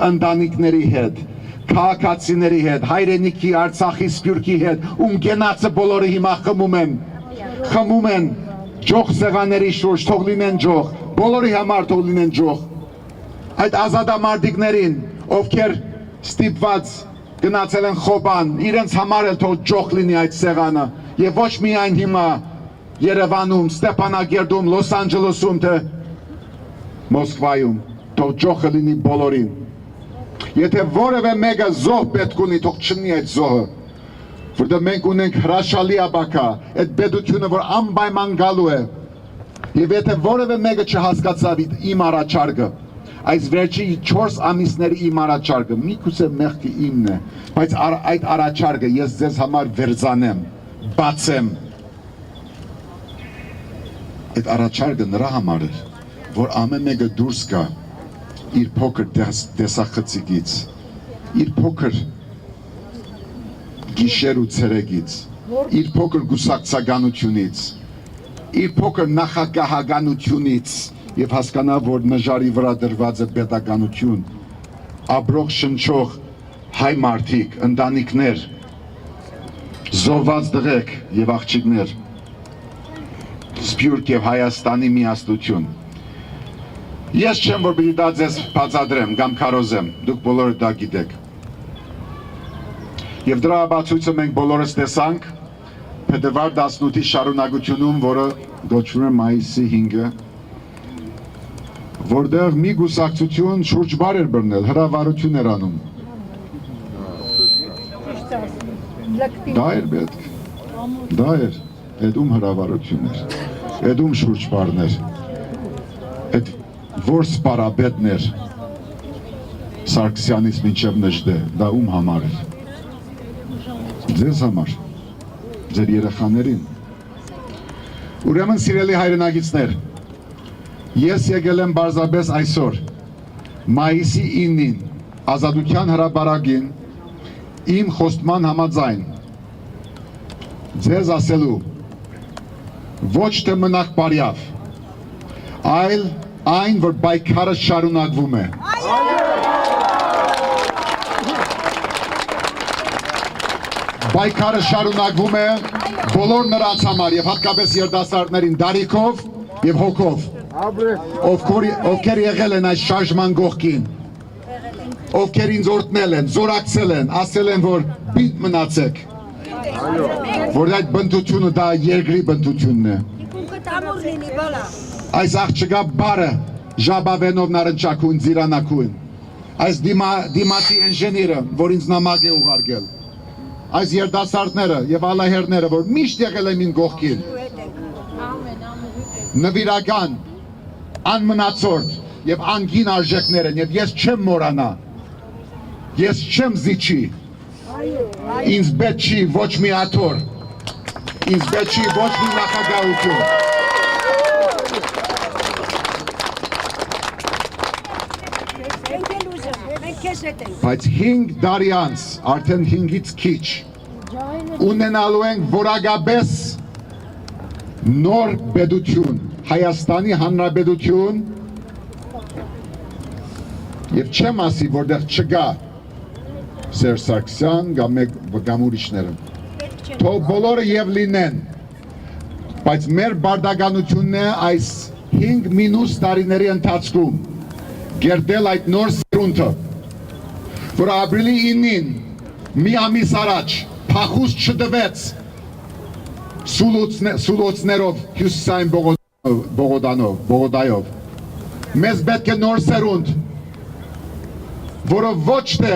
ընտանիքների հետ, քաղաքացիների հետ, հայրենիքի, Արցախի, Սփյուռքի հետ, ում գենացը բոլորը հիմա խմում են ջող սեղանների շուրջ, թող լինեն ջող, բոլորի համար թող լինեն ջող։ Այդ ազատամարտիկներին, ովքեր ստիպված գնացել են Խոբան, իրենց համար էլ թող ջող լինի այդ սեղանը, եւ ոչ միայն հիմա Երևանում, Ստեփանագերդում, Լոս Անջելեսում, թե Մոսկվայում, թող ջողը լինի բոլորին։ Եթե որևէ մեկը զոհ պետք ունի, թող չնի այդ զոհը, որտեղ մենք ունենք հրաշալի ապակա, այդ պետությունը, որ անպայման գալու է, եւ եթե որևէ մեկը չհասկացավ իմ առաջարկը, այս վերջի 4 ամիսների իմ առաջարկը, միգուցե մեղքը իմն է, բայց այդ առաջարկը ես ձեզ համար վերցանեմ, բացեմ։ Այդ առաջարկը նրա համար էր, որ ամեն մեկը դուրս գա իր փոքր տեսախցիկից, իր փոքր գիշեր ու ցերեկից, իր փոքր գուսակցականությունից, իր փոքր նախագահականությունից եւ հասկանա, որ նժարի վրա դրված է պետականություն, ապրող շնչող հայ մարդիկ, ընտանիքներ, զոհված դղեկ եւ աղջիկներ, Սփյուռք եւ Հայաստանի միասնություն։ Ես չեմ, որ պիտի դա ձեզ բացատրեմ կամ քարոզեմ, դուք բոլորը դա գիտեք։ Եվ դրա բացույցը մենք բոլորս տեսանք փետրվար 18-ի շարունակությունում, որը գոչվում է մայիսի 5-ը, որտեղ մի գուսակցություն շուրջ բար էր բռնել, հրավառություն էր անում։ Դա էր պետք, դա էր, այդ ում հրավառություն էր, այդ ում շուրջ բարներ, այդ որ սպարաբետներ Սարգսյանից մինչև Նժդե, դա ում համար էր, ձեզ համար, ձեր երեխաներին։ Ուրեմն սիրելի հայրենակիցներ, ես եկել եմ բարձրապես այսօր, մայիսի 9-ին, Ազատության հրապարակին, իմ խոստման համաձայն, ձեզ ասելու, ոչ թե մնաք բարյավ, այլ այն, որ պայքարը շարունակվում է։ Պայքարը շարունակվում է բոլոր նրանց համար եւ հատկապես երիտասարդներին դարիքով եւ հոգով, ովքեր եղել են այս շարժման կողքին, ովքեր ինձ օրհնել են, զորակցել են, ասել են, որ պինդ մնացեք, որ այդ բնտությունը դա երկրի բնտությունն է։ Այս աղջկա բարը ժաբավենով նարնջակույն, ձիրանակույն, այս դիմացի ինժեները, որ ինձ նամակ է ուղարկել, այս երիտասարդները եւ ալահերները, որ միշտ եղել են իմ կողքին, նվիրական, անմնացորդ եւ անգին արժեքներ են, եւ ես չեմ մոռանա, ես չեմ զիջի, ինձ պետք չի ոչ մի աթոռ, ինձ պետք չի ոչ մի նախագահություն։ Բայց 5 տարի անց, արդեն 5-ից քիչ, ունենալու ենք որակապես նոր պետություն, Հայաստանի Հանրապետություն, եւ չեմ ասի, որտեղ չկա Սերժ Սարգսյան կամ ուրիշները, թող բոլորը եւ լինեն, բայց մեր բարդականությունն է այս 5 մինուս տարիների ընթացքում գերտել այդ նոր սերունդը, որ ապրիլի 9-ին մի ամիս առաջ փախուս չդվեց սուլոցներով հյուսիսային բողոդայով, Մեզ պետք է նոր սերունդ, որը ոչ թե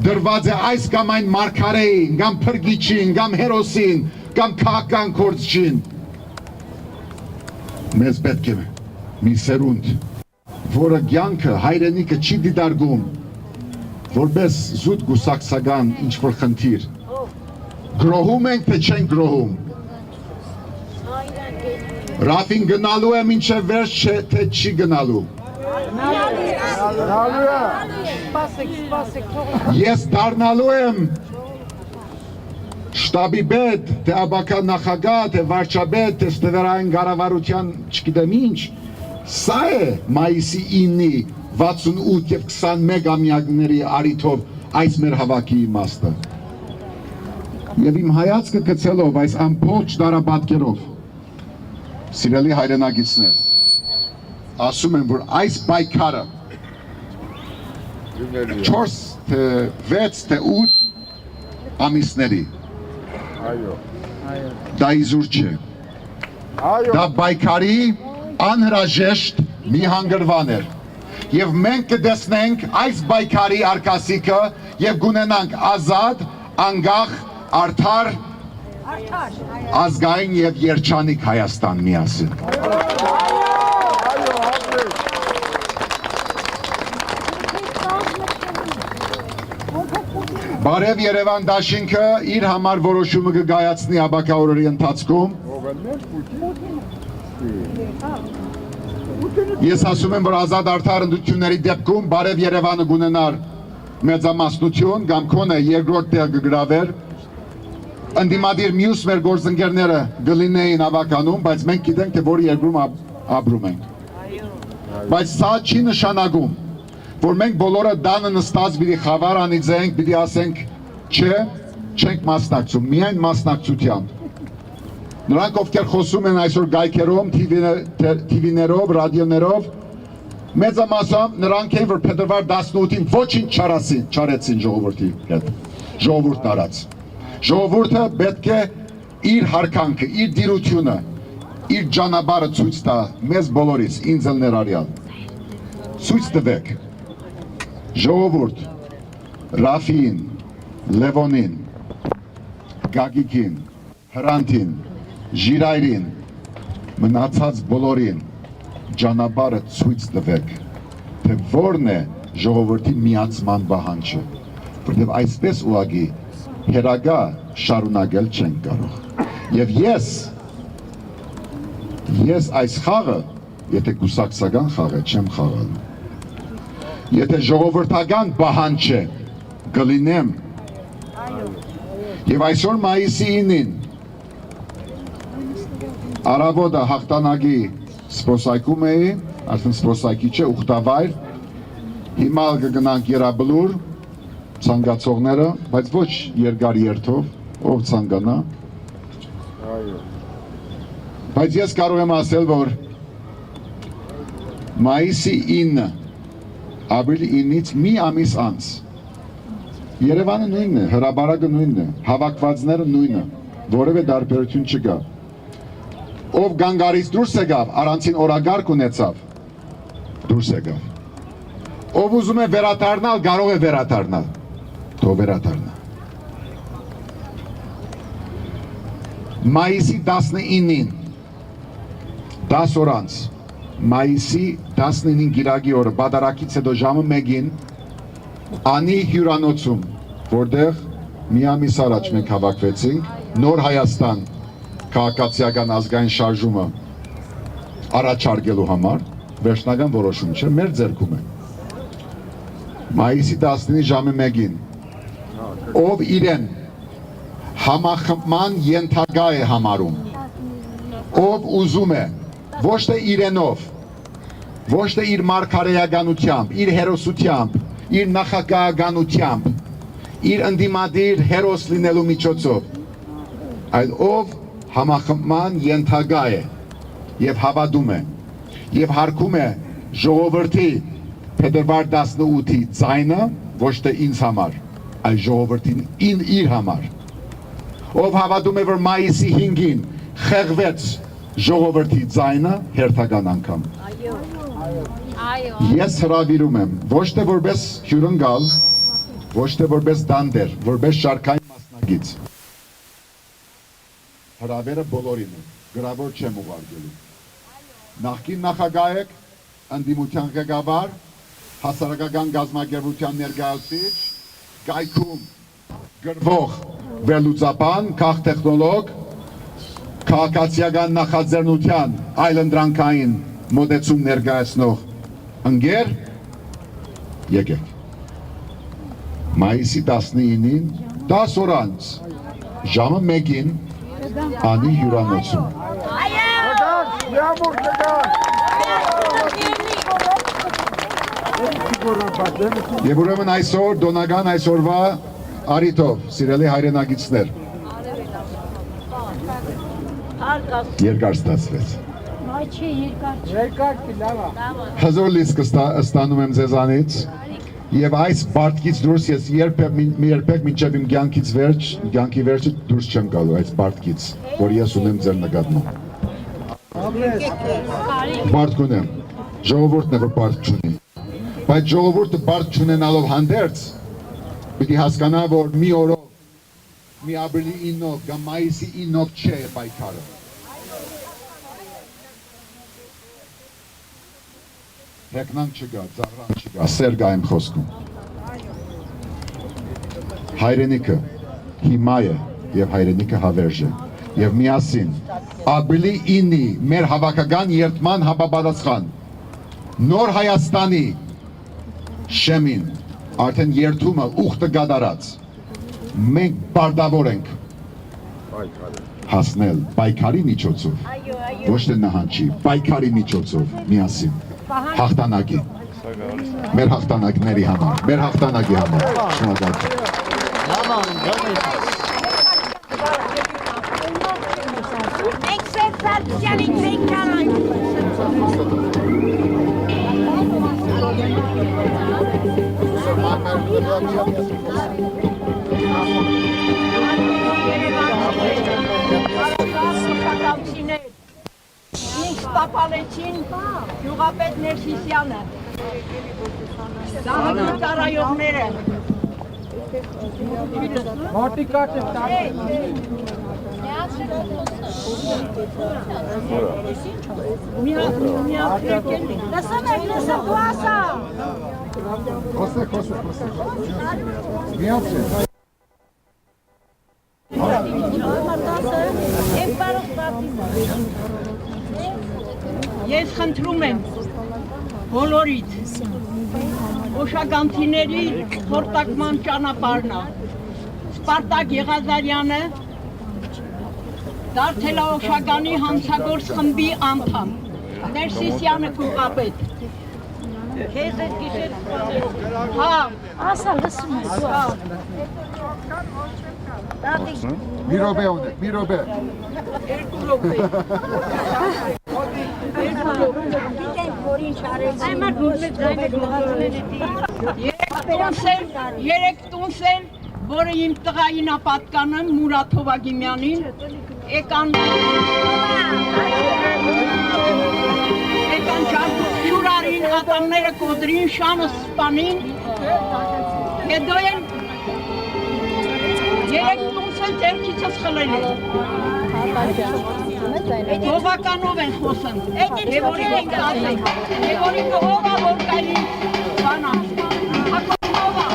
դրված է այս կամ այն մարգարեին, կամ փրկիչին, կամ հերոսին, կամ քաղաքական գործչին։ Մեզ պետք է մի սերունդ, որը կյանքը, հայրենիքը չի դիտարկում, որպես զուտ գուսակցական ինչ-որ խնդիր։ Գրոհում ենք, թե չենք գրոհում։ Ռաֆին գնալու է մինչև վերջ, թե չի գնալու։ Ես դառնալու եմ շտաբի պետ, թե աբական նախագահ, թե վարչապետ, թե ստվերային կառավարության չգիտեմ ինչ։ Սա է մայիսի 9-ի 68 եւ 21 ամյակների առիթով այս մեր հավաքի իմաստը։ Եվ իմ հայացքը գցելով այս ամբողջ դարապատկերով, սիրելի հայրենագիտներ, ասում եմ, որ այս պայքարը 4 թե 6 թե 8 ամիսների դա իզուր չէ, դա պայքարի անհրաժեշտ մի հանգրվան էր, և մենք կտեսնենք այս պայքարի արկասիկը և գունենանք ազատ, անկախ, արդար, ազգային և երջանիկ Հայաստան միասին։ Բարև Երևան դաշինքը իր համար որոշումը կգայացնի աբակա օրերի ընթացքում։ Ես ասում եմ, որ ազատ արդար ընդդությունների դեպքում բարև Երևանը գունենար մեծամասնություն, կամ քոնը երկրորդ տեղ կգրավեր, ընդդիմադիր մյուս մեր գործընկերները կլինեին ավականում, բայց մենք գիտենք, թե որ երկրում ապրում ենք։ Բայց սա չի նշանակում, որ մենք բոլորը դանը նստած պիտի խավար անիծենք, պիտի ասենք, չէ, չենք մասնակցում, միայն մասնակցությամբ։ Նրանք, ովքեր խոսում են այսօր գայքերով, TV-ներով, ռադիոներով, մեծամասամբ նրանք են, որ փետրվար 18-ին ոչինչ չարեցին ժողովրդի հետ, ժողովուրդն արած։ Ժողովուրդը պետք է իր հարկանքը, իր դիրությունը, իր ճանապարհը ցույց տա մեզ բոլորիս, ինձ էլ ներառյալ։ Ցույց տվեք։ Ժողովուրդ, Ռաֆին, Լևոնին, Գագիկին, Հրանտին, Ժիրայրին, մնացած բոլորին ճանապարհը ցույց տվեք, թե որն է ժողովրդի միացման պահանջը, որտեղ այսպես ուղղակի հերագա շարունակել չենք կարող։ Եվ ես այս խաղը, եթե կուսակցական խաղ է, չեմ խաղալու։ Եթե ժողովրդական պահանջ է, կլինեմ։ Եվ այսօր մայիսի 9-ին առավոտը հաղթանակի սպոսայքում էի, արդեն սպոսայքի չէ, ուխտավայր, հիմա կգնանք Երաբլուր, ցանկացողները, բայց ոչ երկար երթով, ով ցանկանա։ Բայց ես կարող եմ ասել, որ մայիսի 9, ապրիլի 9-ից մի ամիս անց Երևանը նույնն է, հրապարակը նույնն է, հավաքվածները նույնը, որևէ տարբերություն չկա։ Ով գանգարից դուրս եկավ, առանցին օրագարկ ունեցավ, դուրս եկավ։ Ով ուզում է վերադառնալ, կարող է վերադառնալ, թող վերադառնա։ Մայիսի 19-ին, 10 օր անց, մայիսի 19-ին գիրագի օրը, բադարակից հետո ժամը 1-ին, Անի հյուրանոցում, որտեղ մի ամիս առաջ մենք հավաքվեցինք, Նոր Հայաստան քաղաքացիական ազգային շարժումը առաջարկելու համար, վերջնական որոշում չէ, մեր ձեռքում է։ Մայիսի 19-ի ժամը 1-ին, ով իրեն համախմբման ենթակա է համարում, ով ուզում է, ոչ թե իրենով, ոչ թե իր մարգարեականությամբ, իր հերոսությամբ, իր նախագահականությամբ, իր ընդդիմադիր հերոս լինելու միջոցով, այլ ով համախմբման ենթակա է եւ հավատում է եւ հարգում է ժողովրդի փետրվար 18-ի ձայնը, ոչ թե ինձ համար, այլ ժողովրդին իր համար, ով հավատում է, որ մայիսի 5-ին խեղվեց ժողովրդի ձայնը հերթական անգամ։ Ես հրավիրում եմ ոչ թե որպես հյուրընկալ, ոչ թե որպես դանդեր, որպես շարքային մասնագիծ։ Հրավերը բոլորին է, գրավոր չեմ ուղարկելու։ Նախկին նախագահ եք, ընդդիմության ղեկավար, հասարակական գազམ་ակերպության ներկայացուցիչ, կայքում գրվող վերլուծաբան, քաղտեխնոլոգ, քաղաքացիական նախաձեռնության այլընտրանքային մոտեցում ներկայացնող ընկեր, եկեք։ Մայիսի 19-ին 10 օր անց ժամը 1-ին անի հյուրանոցում։ Եվ ուրեմն այսօր դոնական այսօրվա արիթով, սիրելի հայրենագիցներ, երկար ստացվեց։ Հզոր լիսկ ստանում եմ ձեզանից և այս բարդկից դուրս ես երբեք մինչև իմ կյանքի վերջը դուրս չեմ գալու այս բարդկից, որ ես ունեմ ձեր նկատմամբ։ Բարդ կունեմ, ժողովուրդն է, որ բարդ չունի, բայց ժողովուրդը բարդ չունենալով հանդերձ, պիտի հասկանա, որ մի օրով, մի ապրիլի 9-ով կամ մայիսի 9-ով չէ պայքարը։ Հեգնանք չգա, ծաղրանք չգա, սեր գա իմ խոսքում։ Հայրենիքը հիմա է և հայրենիքը հավերժ է։ Եվ միասին ապրիլի 9-ի մեր հավաքական երդման համապատասխան նոր Հայաստանի շեմին արդեն երդումը ուխտը գադարած մենք պարտավոր ենք հասնել պայքարի միջոցով, ոչ թե նահանջի, պայքարի միջոցով միասին հաղթանակի, մեր հաղթանակների համար, մեր հաղթանակի համար, շնորհակալություն։ Ինձ տապալեցին գյուղապետ Ներսիսյանը, Դահանի ծառայողները, Մարտիկաչը Ես խնդրում եմ բոլորից Օշագանցիների խորտակման ճանապարհն է, Սպարտակ Եղազարյանը դարձել է Օշագանի հանցագործ խմբի անդամ, Ներսիսյանը գյուղապետ։ Քեզ այդ գիշեր հա, ասա լսում ես։ Մի րոպե ունեք, մի րոպե։ Երկու րոպե։ Գիտենք, որ ինչ արեց։ Այմար գորմետ ձայնը գողացնել երեք տունս են, որը իմ տղային ապատկանում Մուրադ Հովագիմյանին, եկան շուրարին, ատամները կոդրին, շանը սպանին, հետո են երեք տունս են ձերքիցս խլել են։ Հովականով են խոսն, եվորին ենք ասենք, եվորին հովա որ կային բանա, հակոնովա։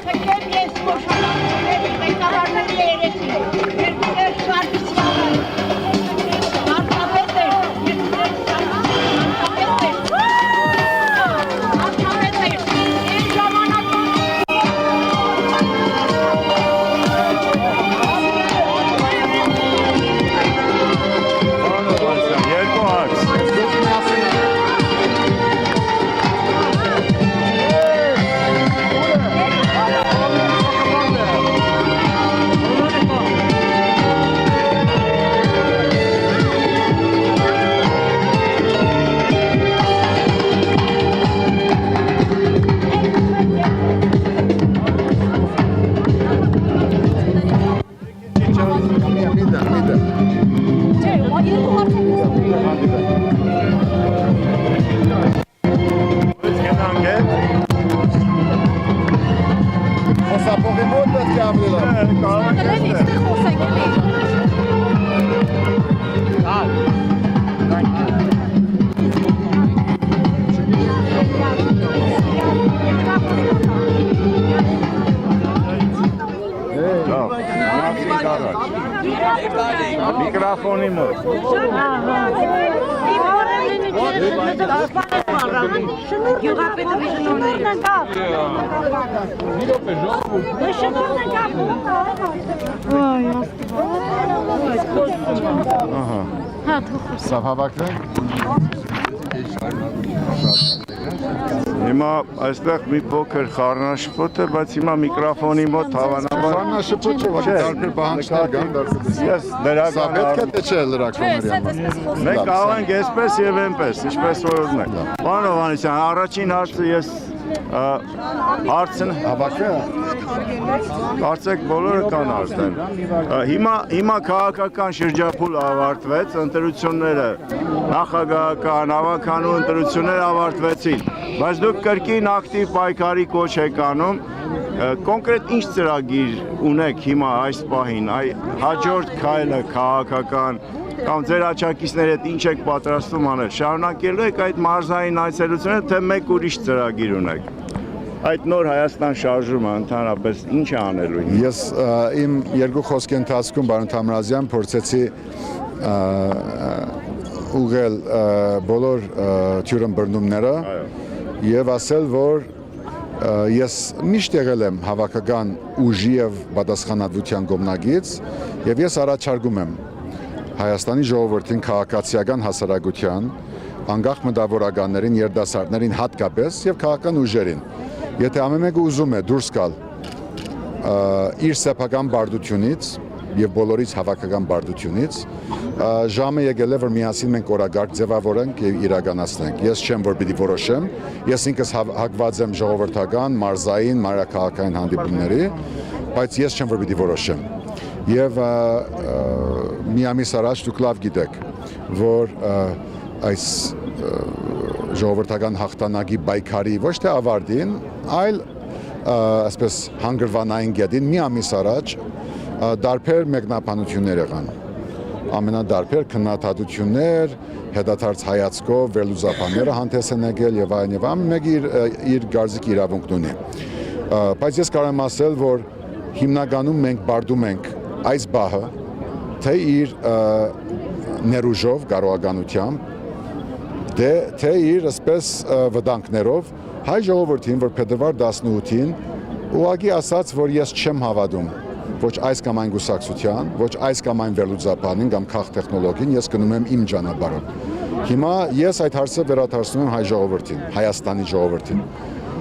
Թեկեմ ես մոշանացուների ղեկավարների երեցի, երկուներ Շարպիսյանը, Մարտապետ էր, երկուներ Միդա։ Գնանք է։ Խոսապողի մոտ պետք է ավելի լավ։ Կարող ենք Միկրոֆոնի մոտ։ Սա հավաքվենք։ Հիմա այստեղ մի փոքր խառնաշփոթ է, բայց հիմա միկրոֆոնի մոտ հավանաբար Խառնաշփոթ չէ, որ դարբեր պահանջներ կան, ես Սա դրական պետք է թե չէ լրագրողների համար։ Մենք կարող ենք այսպես եւ այնպես, ինչպես որ ուզենք։ Պարոն Հովհաննիսյան, առաջին հարցը ես հարցն Հավաքը կարծեք բոլորը կան արդեն։ Հիմա քաղաքական շրջափուլ ավարտվեց, ընտրությունները նախագահական, ավականու ընտրությունները ավարտվեցին, բայց դուք կրկին ակտիվ պայքարի կոչ եք անում, կոնկրետ ինչ ծրագիր ունեք հիմա այս պահին, հաջորդ քայլը քաղաքական կամ ձեր աչակիցների հետ ինչ եք պատրաստվում անել, շարունակելու եք այդ մարզային այցելությունները, թե մեկ ուրիշ ծրագիր ունեք։ Այդ նոր Հայաստան շարժումը ընդհանրապես ինչ է անելու։ Ես իմ երկու խոսքի ընթացքում բարոն Թամրազյան փորձեցի ուղղել բոլոր թյուրըմբռնումները եւ ասել, որ ես միշտ եղել եմ հավաքական ուժի եւ պատասխանատվության կողմնակից եւ ես առաջարկում եմ Հայաստանի ժողովրդին քաղաքացիական հասարակության անկախ մտավորականներին, երիտասարդներին հատկապես եւ քաղաքական ուժերին եթե ամեն մեկը ուզում է դուրս գալ իր սեփական բարդությունից եւ բոլորից հավաքական բարդությունից ժամը եկել է որ միասին մենք օրագարկ ձևավորենք եւ իրականացնենք ես չեմ որ պիտի որոշեմ ես ինքս հակված եմ ժողովրդական մարզային մարաքաղաքային հանդիպումների բայց ես չեմ որ պիտի որոշեմ եւ մի ամիս առաջ դուք լավ գիտեք որ այս ժողովրդական հաղթանակի պայքարի ոչ թե ավարտին այլ այսպես հանգրվանային գետին մի ամիս առաջ դարբեր մեկնաբանություններ եղան ամենադարբեր քննադատություններ հետադարձ հայացքով վերլուծաբանները հանդես են եկել եւ այլն եւ ամեն մեկը իր գարզիքի իրավունքն ունի բայց ես կարող եմ ասել որ հիմնականում մենք բարդում ենք այս բահը թե իր ներուժով կարողականությամբ թե իր ասպես վտանգներով հայ ժողովրդին որ փետրվար 18-ին ուղղակի ասաց որ ես չեմ հավատում ոչ այս կամ այն գուսակցության ոչ այս կամ այն վերլուծաբանին կամ քաղ տեխնոլոգին ես գնում եմ իմ ճանապարհով հիմա ես այդ հարցը վերադարձնում եմ հայ ժողովրդին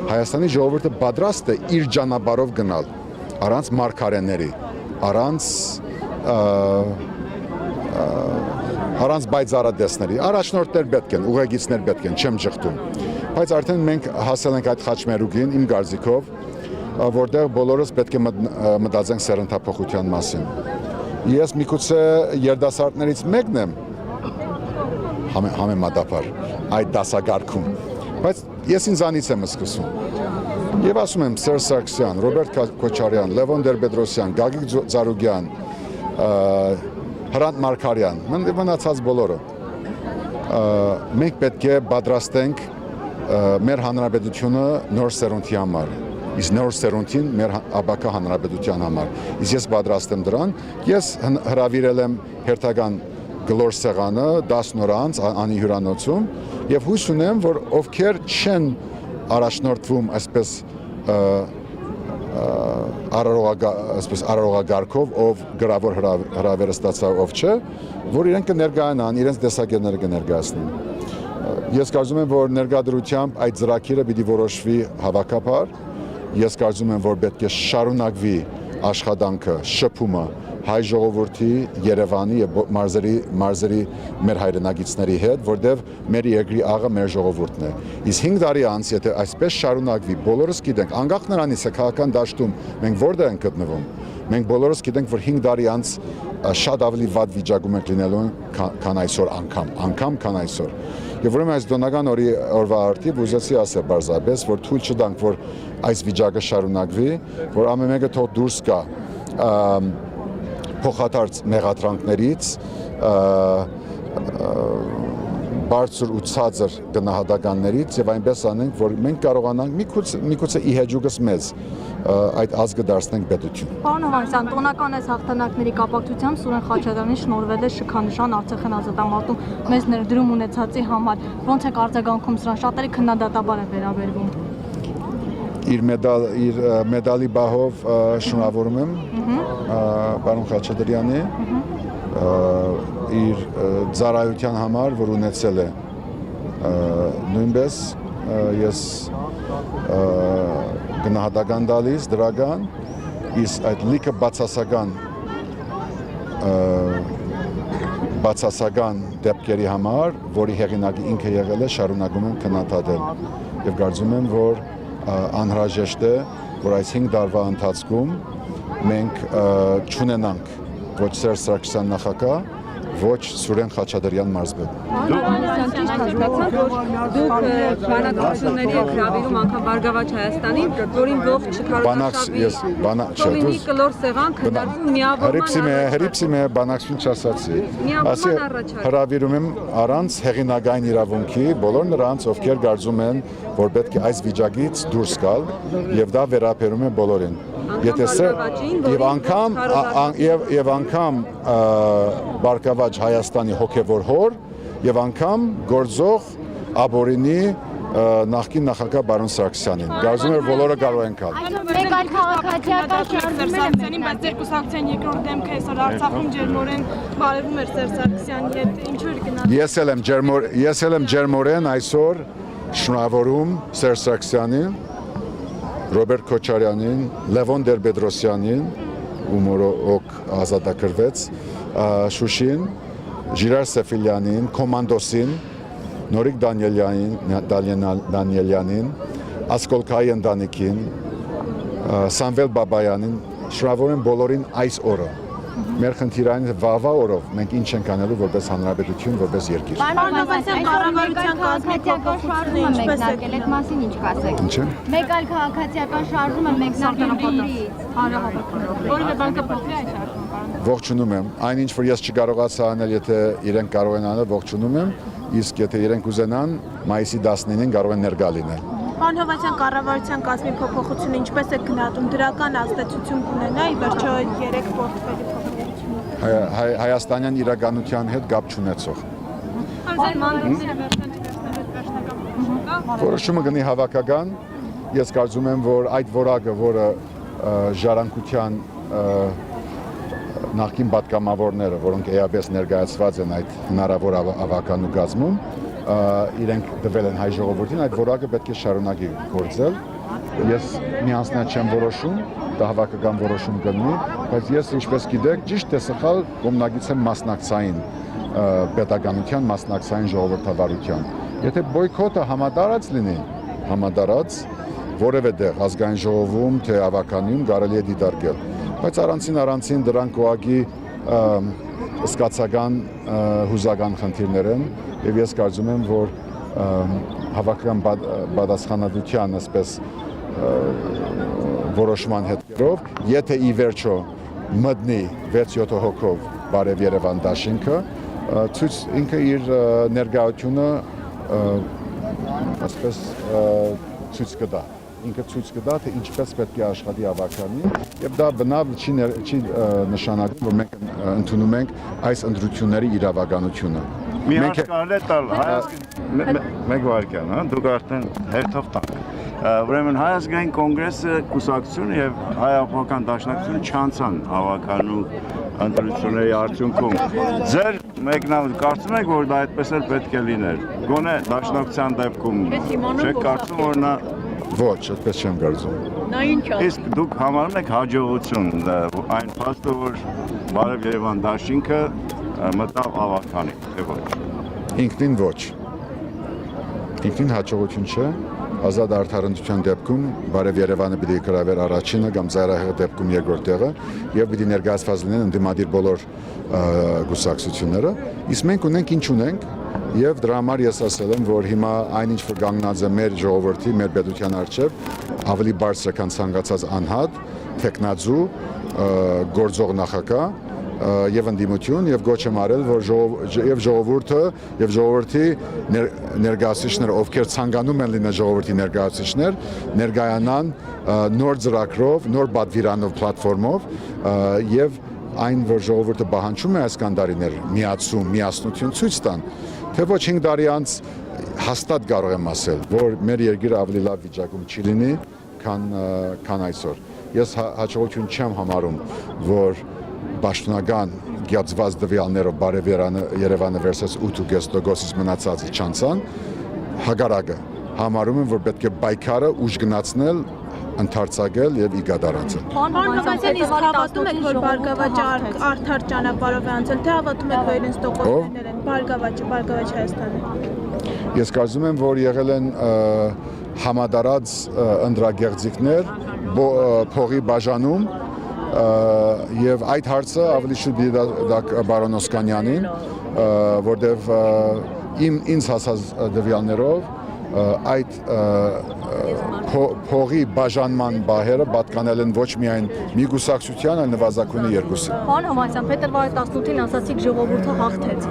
Հայաստանի ժողովրդը պատրաստ է իր ճանապարհով գնալ առանց մարգարեների առանց բայձարադեսների առաջնորդներ պետք են ուղեկիցներ պետք են չեմ ճխտում բայց արդեն մենք հասել ենք այդ խաչմերուկին իմ կարծիքով որտեղ բոլորս պետք է մտածենք սերնդափոխության մասին ես միգուցե երիտասարդներից մեկն եմ համեմատաբար այդ դասակարգում բայց ես ինձանից եմ սկսում եւ ասում եմ Սերժ Սարգսյան, Ռոբերտ Քոչարյան, Լևոն Տեր-Պետրոսյան, Գագիկ Ծառուկյան, Հրանտ Մարգարյան, մնացած բոլորը մենք պետք է պատրաստենք մեր հանրապետությունը նոր սերունդի համար իսկ նոր սերունդին մեր ապակա հանրապետության համար իսկ ես պատրաստ եմ դրան ես հրավիրել եմ հերթական գլոր սեղանը 10 օր անց անի հյուրանոցում եւ հույս ունեմ որ ովքեր չեն առաջնորդվում այսպես արարողագարկով ով գրավոր հրավերը ստացավ ով չէ որ իրենք կներկայանան իրենց տեսակետները կներկայացնեն ես կարծում եմ որ ներկայդրությամբ այդ ծրագիրը պիտի որոշվի հավաքաբար ես կարծում եմ որ պետք է շարունակվի աշխատանքը շփումը հայ ժողովրդի Երևանի եւ մարզերի մեր հայրենակիցների հետ, որտեղ մեր երկրի աղը մեր ժողովուրդն է։ Իսկ 5 տարի անց, եթե այսպես շարունակվի, բոլորս գիտենք, անկախ նրանից է քաղաքական դաշտում մենք որտեղ ենք գտնվում, Մենք բոլորս գիտենք, որ 5 տարի անց շատ ավելի վատ վիճակում ենք լինելու քան այսօր անգամ քան այսօր։ Եվ ուրեմն այս դոնական օրվա արդիվ ուզեցի ասել բարձրապես, որ թույլ չտանք, որ այս վիճակը շարունակվի, որ ամեն մեկը թող դուրս գա փոխադարձ մեղադրանքներից, բարձր ու ցածր գնահատականներից եւ այնպես անենք, որ մենք կարողանանք միգուցե ի հաջողս մեզ այդ ազգը դարձնենք պետություն։ Պարոն Հովհաննիսյան, տոնական այս հաղթանակների կապակցությամբ Սուրեն Խաչատրյանին շնորհվել է շքանշան Արցախյան ազատամարտում մեծ ներդրում ունեցածի համար։ Ոնց է արձագանքում սրան, շատերը քննադատաբար է վերաբերվում։ Իր մեդալի բահով շնորհավորում եմ պարոն Խաչատրյանի իր ծառայության համար, որ ունեցել է նույնպես ես գնահատական տալիս դրական, իսկ այդ լիքը բացասական դեպքերի համար, որի հեղինակի ինքը եղել է, շարունակում եմ քննադատել եւ կարծում եմ, որ անհրաժեշտ է, որ այս 5 տարվա ընթացքում մենք չունենանք ոչ Սերժ Սարգսյան նախագահ, ոչ Սուրեն Խաչատրյան մարզպետ։ Հովհաննիսյան, ճիշտ հասկացանք, որ դուք բանակցությունների եք հրավիրում անգամ Բարգավաճ Հայաստանին, որին ողջ չքարոզարշավի կլոր սեղան քննարկում միավորման հրիպսի մե բանակցություն չասացի։ Ասի հրավիրում եմ առանց հեղինակային իրավունքի բոլոր նրանց, ովքեր կարծում են, որ պետք է այս վիճակից դուրս գալ, եւ դա վերաբերում է բոլորին։ Եվ անգամ Բարգավաճ Հայաստանի հոգևոր հոր եւ անգամ գործող Աբորինի նախկին նախագահ բարոն Սարգսյանին։ Կարծում եմ բոլորը կարող են գալ։ Մեկ այլ քաղաքացիական Սարգսյանին, բայց ձեր կուսակցության երկրորդ դեմքը այսօր Արցախում ջերմորեն բարևում էր Սերժ Սարգսյանի հետ, ինչու էր գնալ։ Ես եմ ջերմորեն այսօր շնորհավորում Սերժ Սարգսյանին, Ռոբերտ Քոչարյանին, Լևոն Տեր-Պետրոսյանին, ում օրոք ազատագրվեց, Շուշին, Ժիրար Սեֆիլյանին, Կոմանդոսին, Նորիկ Դանիելյանին, Ասկոլկայի ընտանիքին, Սամվել Բաբայանին, շնորհավորում եմ բոլորին այս օրը։ Մեր խնդիրային վաղվա օրով մենք ինչ ենք անելու որպես հանրապետություն, որպես երկիր։ Պարոն Հովհաննիսյան, կառավարության կազմի փոփոխությունը մեկնարկել, այդ մասին ինչ կասեք։ Ինչ է։ Մեկ այլ քաղաքացիական շարժում է մեկնարկել Գյումրիից, Որևէ բան կփոխվի այս շարժումը, պարոն։ Ողջունում եմ։ Այնինչ որ ես չկարողացա անել, եթե իրենք կարող են անել, ողջունում եմ, իսկ եթե իրենք ուզենան, մայիսի 19-ին կարող են ներկա լինել։ Պարոն Հովհաննիսյան, կառավարության կազմի փոփոխությունը ինչպես է գնահատում, դրական ազդեցություն կունենա, ի վերջո 3 պորտֆելի փոփոխությունը։ Հայաստանյան իրականության հետ կապ չունեցող։ Որոշումը գնի հավաքական, ես կարծում եմ, որ այդ որակը, որը ժառանգության նախկին պատգամավորները, որոնք էապես ներկայացված են այդ հնարավոր ավականու գազմում, իրենք տվել են հայ ժողովրդին, այդ որակը պետք է շարունակի գործել։ Ես միանձնյալ չեմ որոշում, դա հավաքական որոշում կլինի, բայց ես ինչպես գիտեք, ճիշտ թե սխալ կողմնակից եմ մասնակցային պետականության, մասնակցային ժողովրդավարության։ Եթե բոյքոտը համատարած լինի, որևէ տեղ ազգային ժողովում թե ավականում կարելի է դիտարկել, բայց առանցին դրանք ուղղակի սկացական հուզական խնդիրներ են եւ ես կարծում եմ, որ հավաքական պատասխանատվության ասես որոշման հետքերով, եթե ի վերջո մտնի 6-7 հոգով բարև Երևան դաշինքը, ինքը իր ներկայությունը ասես ցույց կտա։ Ինքը ցույց կտա, թե ինչպես պետք է աշխատի ավականին, եւ դա բնավ չի նշանակում, որ մենք ընդունում ենք այս ընտրությունների իրավականությունը։ Մի հաշկարել է տալ, մեկ վարկյան, դուք արդեն հերթով տանք։ Ուրեմն Հայազգային կոնգրեսը, կուսակցությունը եւ Հայ-Ափոխական դաշնակցությունը չանցան հավականու ընտրությունների արդյունքում։ Ձեր մեկնավ կարծում եք, որ դա այդպես էլ պետք է լիներ։ Գոնե դաշնակցության դեպքում չեք կարծում, որ նա Ոչ, այդպես չեմ կարծում։ Նա ինչ է։ Իսկ դուք համարում եք հաջողություն այն փաստը, որ Բարև Երևան դաշինքը մտավ ավականի, թե ոչ։ Ինքնին ոչ։ Ինքնին հաջողություն չէ, ազատ արդարացության դեպքում բարև Երևանը պիտի գրավեր առաջինը կամ ծայրահեղը դեպքում երկրորդ տեղը եւ պիտի ներկայացված լինեն ընդդիմադիր բոլոր գուսակցությունները իսկ մենք ունենք ինչ ունենք եւ դրա համար ես ասել եմ որ հիմա այնինչ որ կանգնած է մեր ժողովրդի մեր պետության առջեւ ավելի բարձր է քան ցանկացած անհատ տեխնազու գործող նախագահ եւ ընդդիմություն եւ գոչ եմ արել որ ժողովուրդը եւ ժողովրդի ներկայացուցիչները ովքեր ցանկանում են լինել ժողովրդի ներկայացուցիչներ ներկայանան նոր ծրագրով նոր պատվիրանով պլատֆորմով եւ այն որ ժողովուրդը պահանջում է այս կանդարիներ միացում միասնություն ցույց տան թե ոչ 5 տարի անց հաստատ կարող եմ ասել որ մեր երկիրը ավելի լավ վիճակում չի լինի քան այսօր ես հաջողություն չեմ համարում որ Պաշտոնական գյացված դվյալներով բարև Երևանը versus 8.5%-ից մնացածը չանցան, հակառակը համարում եմ, որ պետք է պայքարը ուժ գնացնել, ընդարձակել եւ իգադարացնել։ Պարոն Հովհաննիսյան, իսկ հավատում եք, որ Բարգավաճը արդար ճանապարհով է անցել, թե հավատում եք, որ իրենց տոկոսներներ են Բարգավաճ Հայաստանը։ Ես կարծում եմ, որ եղել են համադարած ընդրագեղձիկներ փողի բաժանում եւ այդ հարցը ավելի շուտ դիտակ բարոն Օսկանյանին որտեվ ինձ հասած դվյալներով այդ փողի բաժանման բահերը պատկանել են ոչ միայն մի գուսակցության, այլ նվազագույնը երկուսի։ Պարոն Հովհաննիսյան, փետրվարի 18-ին ասացիք ժողովուրդը հաղթեց։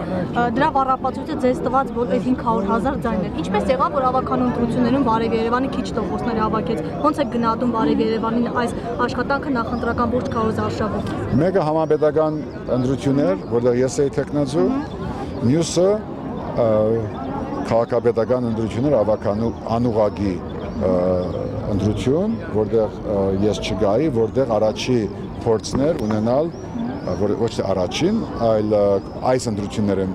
Դրա բառապատույցը ձեզ տված որ 500,000 ձայն էր։ Ինչպես եղավ, որ ավականու ընտրություններում Բարև Երևանը քիչ տոկոսներ հավաքեց։ Ոնց է գնահատում Բարև Երևանին այս աշխատանքը նախընտրական ողջ քարոզ արշավով։ Մեկը համապետական ընտրություններ, որտեղ ես էի տեխնազու, մյուսը քաղաքապետական ընտրություններ ավականու անուղագի ընտրություն, որտեղ ես չգայի, որտեղ առաջի փորձներ ունենալ, ոչ թե առաջին, այլ այս ընտրությունները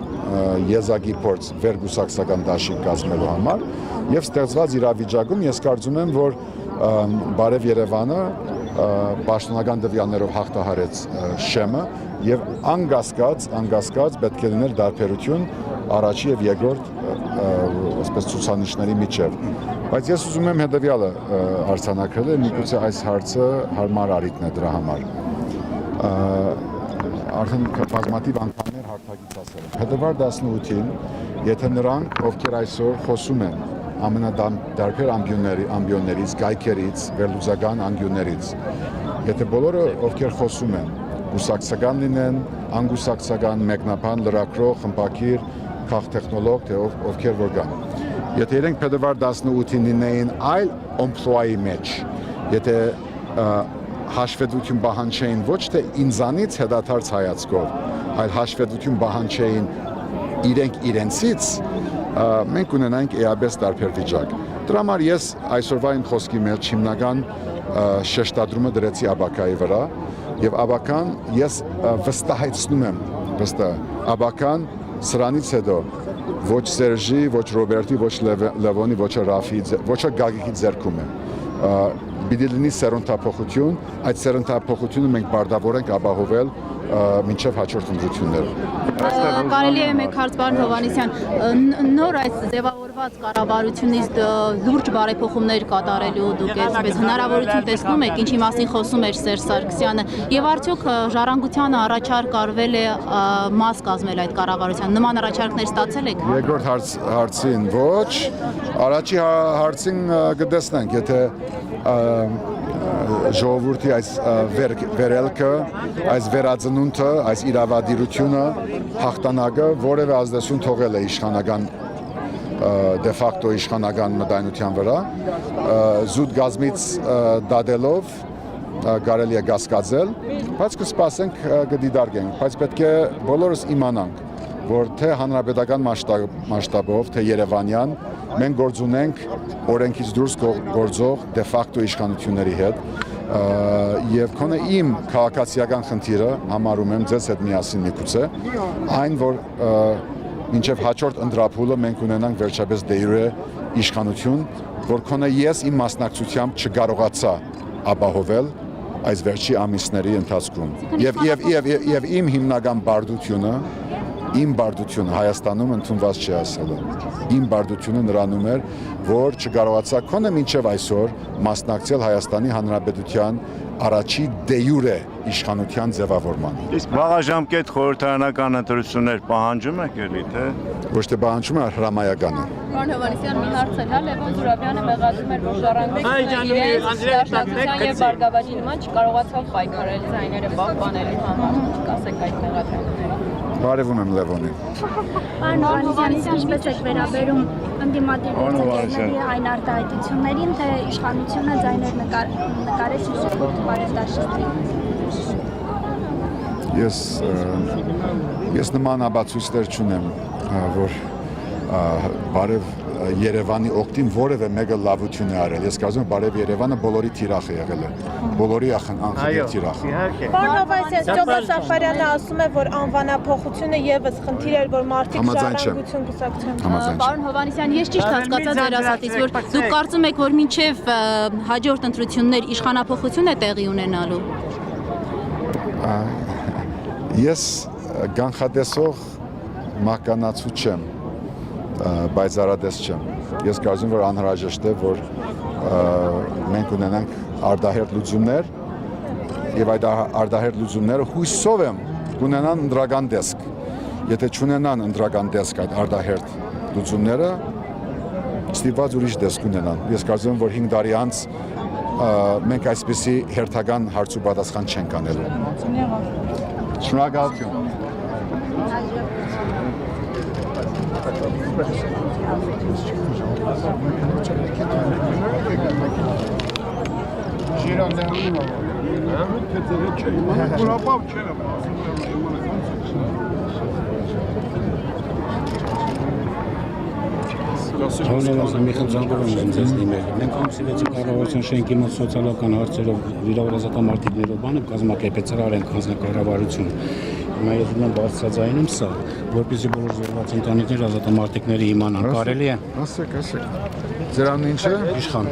եզակի փորձ վերգուսակցական դաշինք կազմելու համար եւ ստեղծված իրավիճակում ես կարծում եմ, որ Բարև Երևանը պաշտոնական դվյալներով հաղթահարեց շեմը եւ անգասկած պետք է լիներ դարբերություն առաջի եւ երկրորդ այսպես ցուցանիշների միջև բայց ես ուզում եմ հետեւյալը արձանագրել միգուցե այս հարցը հարմար առիթն է դրա համար արդեն բազմաթիվ անգամներ հարթակից ասել եմ փետրվար 18-ին եթե նրանք ովքեր այսօր խոսում են ամենադարբեր ամբիոններից գայքերից վերլուծական անկյուններից եթե բոլորը ովքեր խոսում են գուսակցական լինեն անգուսակցական մեկնաբան լրագրող խմբակիր քաղտեխնոլոգ թե ովքեր որ կան եթե իրենք փետրվար 18-ին լինեին այլ օմպլոյի մեջ եթե հաշվետվություն պահանջեին ոչ թե ինձանից հետադարձ հայացքով այլ հաշվետվություն պահանջեին իրենցից մենք ունենանք էաբես տարբեր վիճակ դրա համար ես այսօրվա իմ խոսքի մեջ հիմնական շեշտադրումը դրեցի աբակայի վրա եւ աբական ես վստահեցնում եմ աբական սրանից հետո ոչ Սերժի, ոչ Ռոբերտի, ոչ Լևոնի, ոչ Ռաֆի, ոչ Գագիկի ձեռքում է։ Պիտի լինի սերունդափոխություն, այդ սերունդափոխությունը մենք պարտավոր ենք ապահովել մինչև հաջորդ ընտրությունները։ Կարելի է մեկ հարց պարոն Հովհաննիսյան, նոր այս ձևավորված կառավարությունից լուրջ բարեփոխումներ կատարելու դուք այսպես հնարավորություն տեսնում եք, ինչի մասին խոսում էր Սերժ Սարգսյանը, եւ արդյոք Ժառանգությանը առաջարկ արվել է մաս կազմել այդ կառավարության, նման առաջարկներ ստացել եք։ Երկրորդ հարցին ոչ, առաջի հարցին կտեսնենք, եթե ժողովրդի այս վերելքը, այս վերածնունդը, այս իրավադիրությունը, հաղթանակը որևէ ազդեցություն թողել է իշխանական դե ֆակտո իշխանական մտայնության վրա, զուտ գազմից դադելով կարելի է կասկածել, բայց կսպասենք կդիտարկենք, բայց պետք է բոլորս իմանանք, որ թե հանրապետական մասշտաբով, թե Երևանյան, մենք գործ ունենք օրենքից դուրս գործող դե ֆակտո իշխանությունների հետ եւ քոնը իմ քաղաքացիական խնդիրը համարում եմ ձեզ հետ միասին միգուցե այն որ մինչեւ հաջորդ ընտրափուլը մենք ունենանք վերջապես դե յուրե իշխանություն որ քոնը ես իմ մասնակցությամբ չկարողացա ապահովել այս վերջի ամիսների ընթացքում եւ իմ հիմնական բարդությունը իմ բարդությունը Հայաստանում ընդունված չի ասելը։ Իմ բարդությունը նրանում էր, որ չկարողացա քոնը մինչև այսօր մասնակցել Հայաստանի Հանրապետության առաջի դե յուրե իշխանության ձևավորմանը։ Իսկ վաղաժամկետ խորհրդարանական ընտրություններ պահանջում եք էլի, թե? Ոչ թե պահանջում է հրամայականը։ Պարոն Հովհաննիսյան, մի հարց էր, հա, Լևոն Զուրաբյանը մեղադրում էր, որ Ժառանգությունը իրենց դաշնակցության եւ Բարգավաճի նման չկարողացավ պայքարել ձայները պահպանելու համար։ Կասեք այդ մեղադրանքներին։ Բարևում եմ Լևոնին։ Պարոն Հովհաննիսյան, ինչպես եք վերաբերում ընդդիմադիր գործընկերների այն արտահայտություններին, թե իշխանությունը ձայներ նկարեց իր բարեդաշտի։ Ես նման ապացույցներ չունեմ, որ բարև Երևանի օգտին որևէ մեկը լավություն է արել։ Ես կարծում եմ բարև Երևանը բոլորի թիրախ է եղել է։ Բոլորի անխնիր թիրախ։ Պարոն Հովհաննիսյան, Ճոպա Սաֆարյանը ասում է, որ անվանափոխությունը եւս խնդիր էր, որ մարդիկ ժառանգություն կուսակցեն։ Պարոն Հովհաննիսյան, ես ճիշտ հասկացա ձեր ասածից, որ դուք կարծում եք, որ մինչև հաջորդ ընտրություններ իշխանափոխություն է տեղի ունենալու։ Ես կանխատեսող մահկանացու չեմ, բայց արադես չեմ։ Ես կարծում որ անհրաժեշտ է, որ մենք ունենանք արդահերթ լուծումներ եւ այդ արդահերթ լուծումները հույսով եմ կունենան ընդրական տեսք։ Եթե չունենան ընդրական տեսք այդ արդահերթ լուծումները, ստիպված ուրիշ տեսք ունենան։ Ես կարծում եմ, որ 5 տարի անց մենք այսպիսի հերթական հարց ու պատասխան չենք անելու։ Շնորհակալություն։ Ժողովրդական Միխայել Զանգորյանն եմ ձեզ դիմել։ Մենք ամսվեցի կառավարության շենքի մոտ սոցիալական հարցերով վիրավորազատամարտիկներով բանը կազմակերպեցրար ենք հանձնակառավարություն։ Հիմա ես ուզում եմ բարձրաձայնում սա, որպեսզի բոլոր զոհված ընտանիքները ազատամարտիկները իմանան։ Կարելի է։ Ասեք։ Ձեր անունը ինչ է։ Իշխան։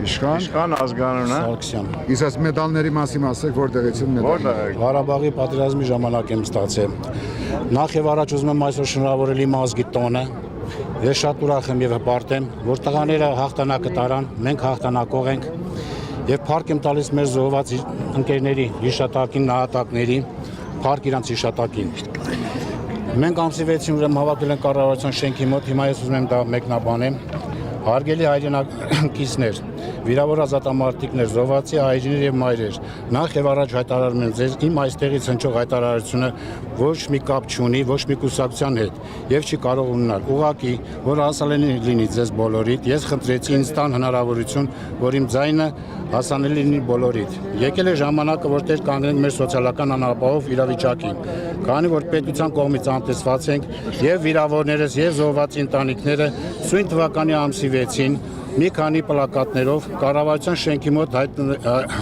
Իշխան ազգանունը։ Սարգսյան։ Իսկ այս մեդալների մասին ասեք, որտեղից են մեդալները։ Ղարաբաղի պատերազմի ժամանակ եմ ստացել։ Նախ եւ առաջ ուզում եմ այսօր շնորհավորել իմ ազգի տոնը։ Ես շատ ուրախ եմ եւ հպարտ եմ, որ տղաները հաղթանակը տարան, մենք հաղթանակող ենք եւ փառք եմ տալիս մեր զոհված ընկերների, հիշատակին, նահատակների, փառք իրանց հիշատակին։ Մենք ամսի 6-ին ուրեմն հավաքվել ենք կառավարության շենքի մոտ, հիմա ես ուզում եմ դա մեկնաբանեմ։ Հարգելի հայրենակիցներ, վիրավոր ազատամարտիկներ, զոհվածի հայրենիներ եւ մայրեր, նախ եւ առաջ հայտարարում եմ ձեզ իմ այստեղից հնչող հայտարարությունը ոչ մի կապ չունի, ոչ մի կուսակցության հետ եւ չի կարող ունենալ։ Ուղղակի, որ հասանելի լինի ձեզ բոլորիդ, ես խնդրեցի ինձ տան հնարավորություն, որ իմ ձայնը հասանելի լինի բոլորիդ։ Եկել է ժամանակը, որ տեր կանգնենք մեր սոցիալական անապահով իրավիճակին, քանի որ պետության կողմից անտեսված ենք եւ վիրավորներս եւ զոհված ընտանիքները սույն թվականի ամսի 6-ին մի քանի պլակատներով կառավարության շենքի մոտ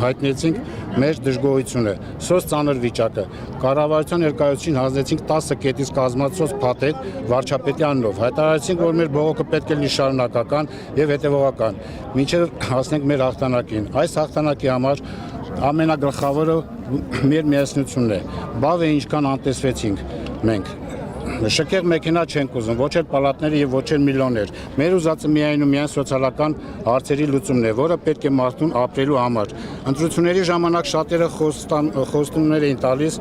հայտնեցինք մեր դժգոհությունը, սոց ծանր վիճակը։ Կառավարության ներկայացուցիչին հանձնեցինք 10 կետից կազմված փաթեթ վարչապետի անունով։ Հայտարարեցինք, որ մեր բողոքը պետք է լինի շարունակական եւ հետեւողական, մինչեւ հասնենք մեր հաղթանակին։ Այս հաղթանակի համար ամենագլխավորը մեր միասնությունն է։ Բավ է ինչքան անտեսվեցինք մենք։ Շքեղ մեքենա չենք ուզում, ոչ էլ պալատներ եւ ոչ էլ միլիոններ։ Մեր ուզածը միայն ու միայն սոցիալական հարցերի լուծումն է, որը պետք է մարդուն ապրելու համար։ Ընտրությունների ժամանակ շատերը խոստումներ էին տալիս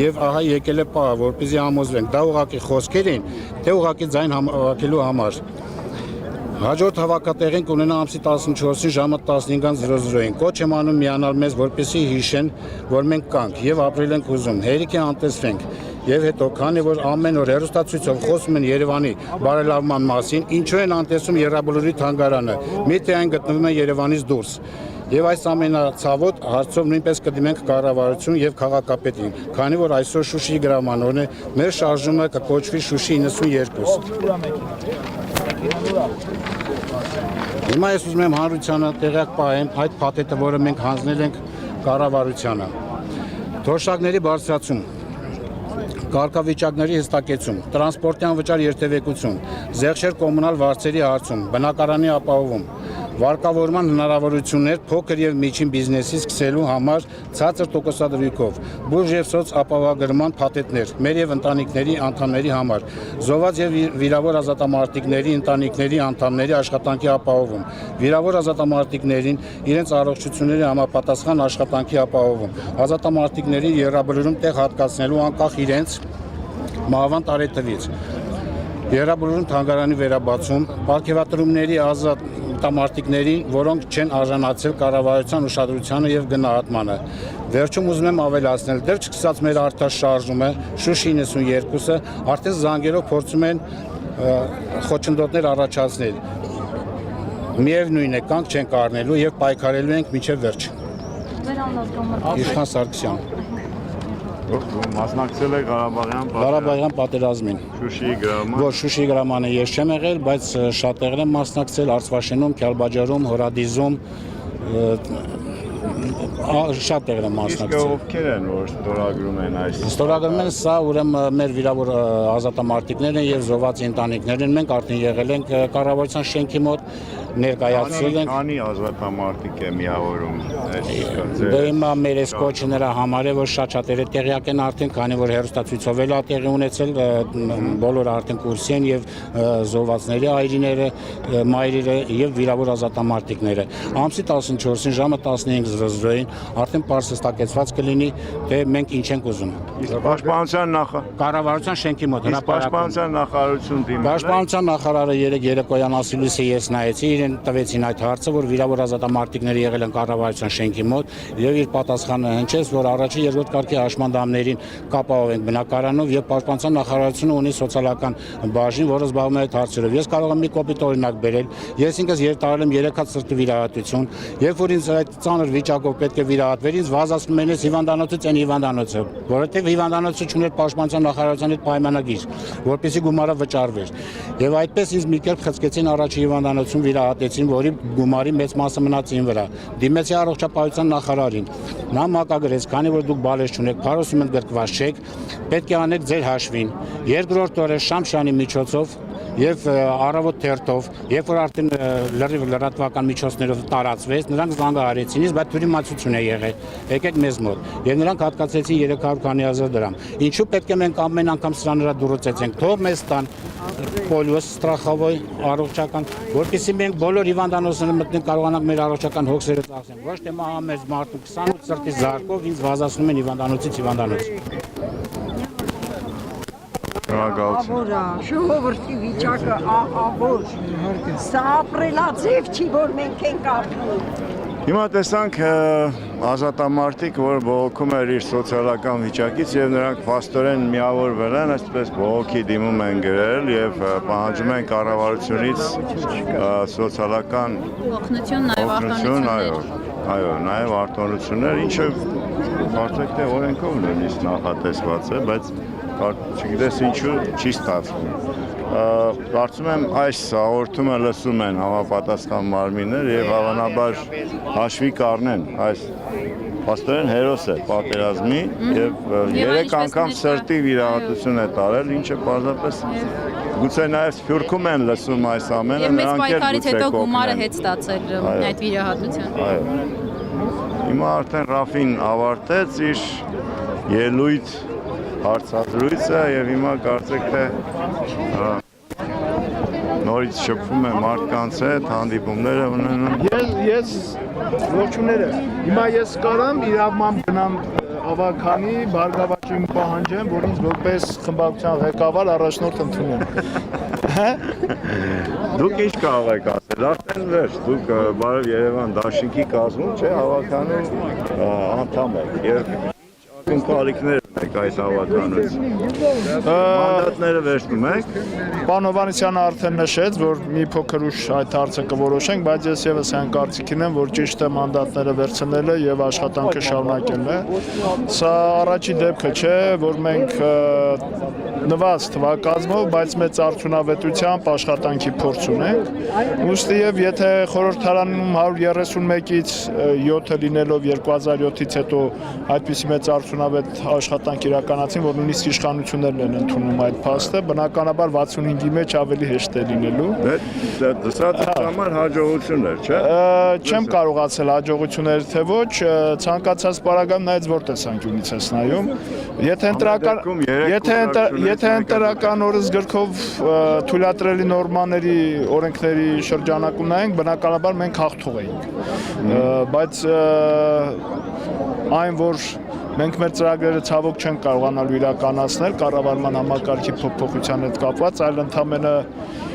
եւ ահա եկել է պահը, որպեսզի համոզվենք։ Դա ուղղակի խոսքեր էին, թե ուղղակի ձայն հավաքելու համար։ Հաջորդ հավաքատեղին կունենա ամսի 14-ին ժամը 15:00-ին։ Կոչ եմ անում միանալ մեզ, որպեսզի հիշեն, որ մենք կանք եւ ապրել ենք ուզում։ Հերիք է անտեսվենք։ Եվ հետո, քանի որ ամեն օր հեռուստացույցով խոսում են Երևանի բարելավման մասին, ինչու են անտեսում Եռաբլուրի թանգարանը, միթե այն գտնվում է Երևանից դուրս։ Եվ այս ամենացավոտ հարցով նույնպես կդիմենք կառավարություն եւ քաղաքապետին, քանի որ այսօր Շուշիի գրամանորն է, մեր շարժումը կկոչվի Շուշի 92։ Հիմա ես ուզում եմ հանրությանը տեղյակ պահեմ այդ փաթեթը, որը մենք հանձնել ենք կառավարությանը։ Թոշակների բարձրացում, կարգավիճակների հստակեցում, տրանսպորտյան վճար երթևեկություն, զեղչեր կոմունալ վարձերի հարցում, բնակարանի ապահովում, վարկավորման հնարավորություններ փոքր եւ միջին բիզնեսի սկսելու համար ցածր տոկոսադրույքով, բուրժ եւ սոց ապահովագրման փաթեթներ մեր եւ ընտանիքների անդամների համար, զոհված եւ վիրավոր ազատամարտիկների ընտանիքների անդամների աշխատանքի ապահովում, վիրավոր ազատամարտիկներին իրենց առողջությունների համապատասխան աշխատանքի ապահովում, ազատամարտիկների եռաբլուրում տեղ հատկացնելու անկախ իրենց մահվան տարեթվից, եռաբլուրում թանգարանի վերաբացում, պարգևատրումների ազատ տամարտիկներին, որոնք չեն արժանացել կառավարության ուշադրությանը եւ գնահատմանը։ Վերջում ուզում եմ ավելացնել, դեռ չսկսած մեր արտաշարժումը Շուշի 92-ը արդեն զանգերով փորձում են խոչընդոտներ առաջացնել։ Միևնույն է, կանգ չենք առնելու եւ պայքարելու ենք մինչեւ վերջ։ Իշխան Սարգսյան։ Մասնակցել եք Ղարաբաղյան պատերազմին։ Շուշիի գրաման։ Որ Շուշիի գրամանը ես չեմ եղել, բայց շատ տեղեր եմ մասնակցել Արցվաշենում, Քյալբաջարում, Հորադիզում, շատ տեղեր եմ մասնակցել։ Իսկ ովքեր են, որ ստորագրում են այս։ Ստորագրում են սա ուրեմն մեր վիրավոր ազատամարտիկներն եւ զոհված ընտանիքներն են։ Մենք արդեն եղել ենք կառավարության շենքի մոտ, ներկայացրել ենք։ Քանի ազատամարտիկ է միավորում այս։ Դե հիմա մեր այս կոչը նրա համար է, որ շատ-շատերը տեղյակ են արդեն, քանի որ հերոստացույցով էլ է տեղի ունեցել, բոլորը արդեն կուրսի են եւ զոհվածների այրիները, մայրերը եւ վիրավոր ազատամարտիկները։ Ամսի 14-ին ժամը 15:00-ին արդեն պարսստակեցված կլինի, թե մենք ինչ ենք ուզում։ Պաշտպանության կառավարության շենքի մոտ Պաշտպանության նախարարություն դիմել։ Պաշտպանության նախարարը երեկոյան ասիլիսը ես նայեցի, իրեն տվեցին այդ հարցը, որ վիրավոր ազատամարտիկները եղել են կառավարության շենքի մոտ եւ իր պատասխանը հնչեց, որ առաջի երկրորդ կարգի հաշմանդամներին կապահովենք բնակարանով եւ պաշտպանության նախարարությունը ունի սոցիալական բաժին, որը զբաղվում է այդ հարցերով։ Ես կարող եմ մի կոպիտ օրինակ բերել։ Ես ինքս տարել եմ 3 հատ սրտի վիրահատություն, երբ որ ինձ այդ ծանր վիճակով պետք է վիրահատվեր, ինձ վազացնում են հիվանդանոցից այն հիվանդանոցը, որովհետեւ հիվանդանոցը չուներ պաշտպանության նախարարության հետ պայմանագիր, որպեսզի գումարը վճարվեր։ Եվ այդպես ինձ մի կերպ խցկեցին առաջի հիվանդանոցում վիրահատեցին, որի գումարի մեծ մասը մնաց ին վրա։ Դիմեցի առողջապահության նախարարին։ Նա մակագրեց, քանի որ դուք բալես չունեք, փարոսում գրկված չեք, պետք է անեք ձեր հաշվին։ Երկրորդ օրը Շամշյանի միջոցով եւ առավոտ թերթով, երբ որ արդեն լրիվ լրատվական միջոցներով տարածվեց, նրանք զանգահարեցին, բայց թյուրիմացություն է եղել։ Եկեք մեզ մոտ։ Եվ նրանք հատկացեցին 300 քանի հազար դրամ։ Ինչու պետք է մենք ամեն անգամ սրա նրա դուրսեցենք։ Թող մեզ տան պոլիոս ստրախովոյ առողջական, որպեսզի մենք բոլոր հիվանդանոցները մտնենք կարողանանք մեր առողջական հոգսերը ծախսենք։ Ոչ թե մահամեզ մարդու 28 սրտի զարկով ինձ վազացնում են հիվանդանոցից հիվանդանոց։ Ժողովրդի վիճակը ահավոր, սա ապրելաձև չի, որ մենք ենք ապրում։ Հիմա տեսանք ազատամարտիկ, որ բողոքում էր իր սոցիալական վիճակից եւ նրանք փաստորեն միավորվել են, այսպես բողոքի դիմում են գրել եւ պահանջում են կառավարությունից սոցիալական օգնություն, նաեւ արտոնություններ։ Այո, նաեւ արտոնություններ, ինչը կարծեք թե օրենքով նույնիսկ նախատեսված է, բայց չգիտես ինչու չի ստացվում։ Կարծում եմ այս հաղորդումը լսում են համապատասխան մարմիններ եւ հավանաբար հաշվի կառնեն այս փաստորեն հերոս է պատերազմի եւ 3 անգամ սրտի վիրահատություն է տարել, ինչը պարզապես գուցե նաեւ Սփյուռքում են լսում այս ամենը, նրանք էլ պայքարից հետո գումարը հետ ստացել այդ վիրահատության։ Այո։ Հիմա արդեն Ռաֆին ավարտեց իր ելույթ հարցազրույցը եւ հիմա կարծեք թե նորից շփվում է մարդկանց հետ, հանդիպումներ ունենում։ Ես ողջուները։ Հիմա ես կարամ իրավամբ գնամ ավականի բարգավաճին պահանջեմ, որ ինձ որպես խմբակցության ղեկավար առաջնորդ ընդունեն։ Դուք ինչ կարող եք ասել, արդեն վերջ, դուք բարև Երևան դաշինքի կազմում, չէ, հավաքանում անդամ եք եւ ալիքներ ունեք այս հավաքանից։ Մանդատները վերցնում եք։ Պարոն Հովհաննիսյանը արդեն նշեց, որ մի փոքր ուշ այդ հարցը կորոշենք, բայց ես եւս այն կարծիքին եմ, որ ճիշտ է մանդատները վերցնելը եւ աշխատանքը շարունակելն է։ Սա առաջի դեպքը չէ, որ մենք նվազ թվակազմով, բայց մեծ արդյունավետությամբ աշխատանքի փորձ ունենք։ Ուստի եւ եթե խորհրդարանում 131-ից 7-ը լինելով 2007-ից հետո այդպիսի մեծ արդյունավետ աշխատանք իրականացին, որ նույնիսկ իշխանություններն են ընդունում այդ փաստը, բնականաբար 65-ի մեջ ավելի հեշտ է լինելու։ Սա համար հաջողություններ, չէ՞։ Չեմ կարողացել հաջողություններ թե ոչ, ցանկացած պարագայում նայած որ տեսանկյունից ես նայում։ Եթե ընտրական օրս գրքով թույլատրելի նորմաների օրենքների շրջանակում նայենք, բնականաբար մենք հաղթող էինք։ Բայց այն որ մենք մեր ծրագրերը ցավոք չենք կարողանալու իրականացնել կառավարման համակարգի փոփոխության հետ կապված, այլ ընդհանրապես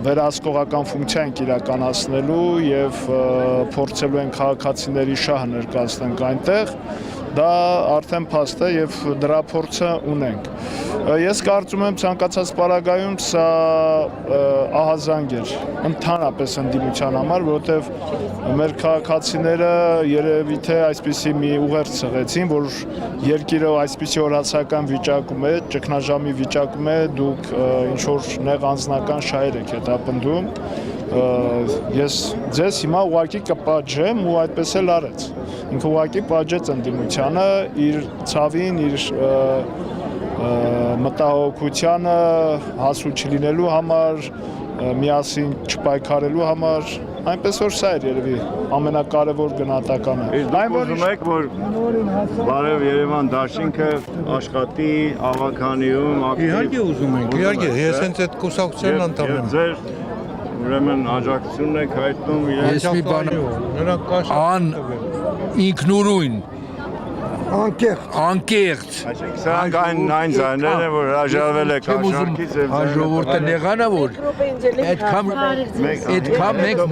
վերահսկողական ֆունկցիա ենք իրականացնելու եւ փորձելու ենք քաղաքացիների շահը ներկայացնենք այնտեղ, դա արդեն փաստ է եւ դրա փորձը ունենք։ Ես կարծում եմ ցանկացած պարագայում սա ահազանգ էր ընդհանրապես ընդդիմության համար, որովհետեւ մեր քաղաքացիները երևի թե այսպիսի մի ուղերձ ցղեցին, որ երկիրը այսպիսի օրացական վիճակում է, ճգնաժամի վիճակում է, դուք ինչ որ նեղ անձնական շահեր եք հետապնդում, ես ձեզ հիմա ուղղակի կպատժեմ ու այդպես էլ արեց։ Ինքը ուղղակի պատժեց ընդդիմությանը իր ցավին, իր մտահոգությանը հասու չլինելու համար, միասին չպայքարելու համար, այնպես որ սա էր երևի ամենակարևոր գնահատականը։ Այն որ ուզում եք, որ բարև Երևան դաշինքը աշխատի ավականիում, Իհարկե ուզում ենք, իհարկե, ես հենց այդ կուսակցության անդամ եմ։ Ձեր ուրեմն աջակցությունն եք հայտնում իրենց։ Ես մի բան ան ինքնուրույն անկեղծ Սրանք այն ձայներն են, որ հրաժարվել եք աշխարհից եւ ժողովուրդը նեղանա որ այդքան մենք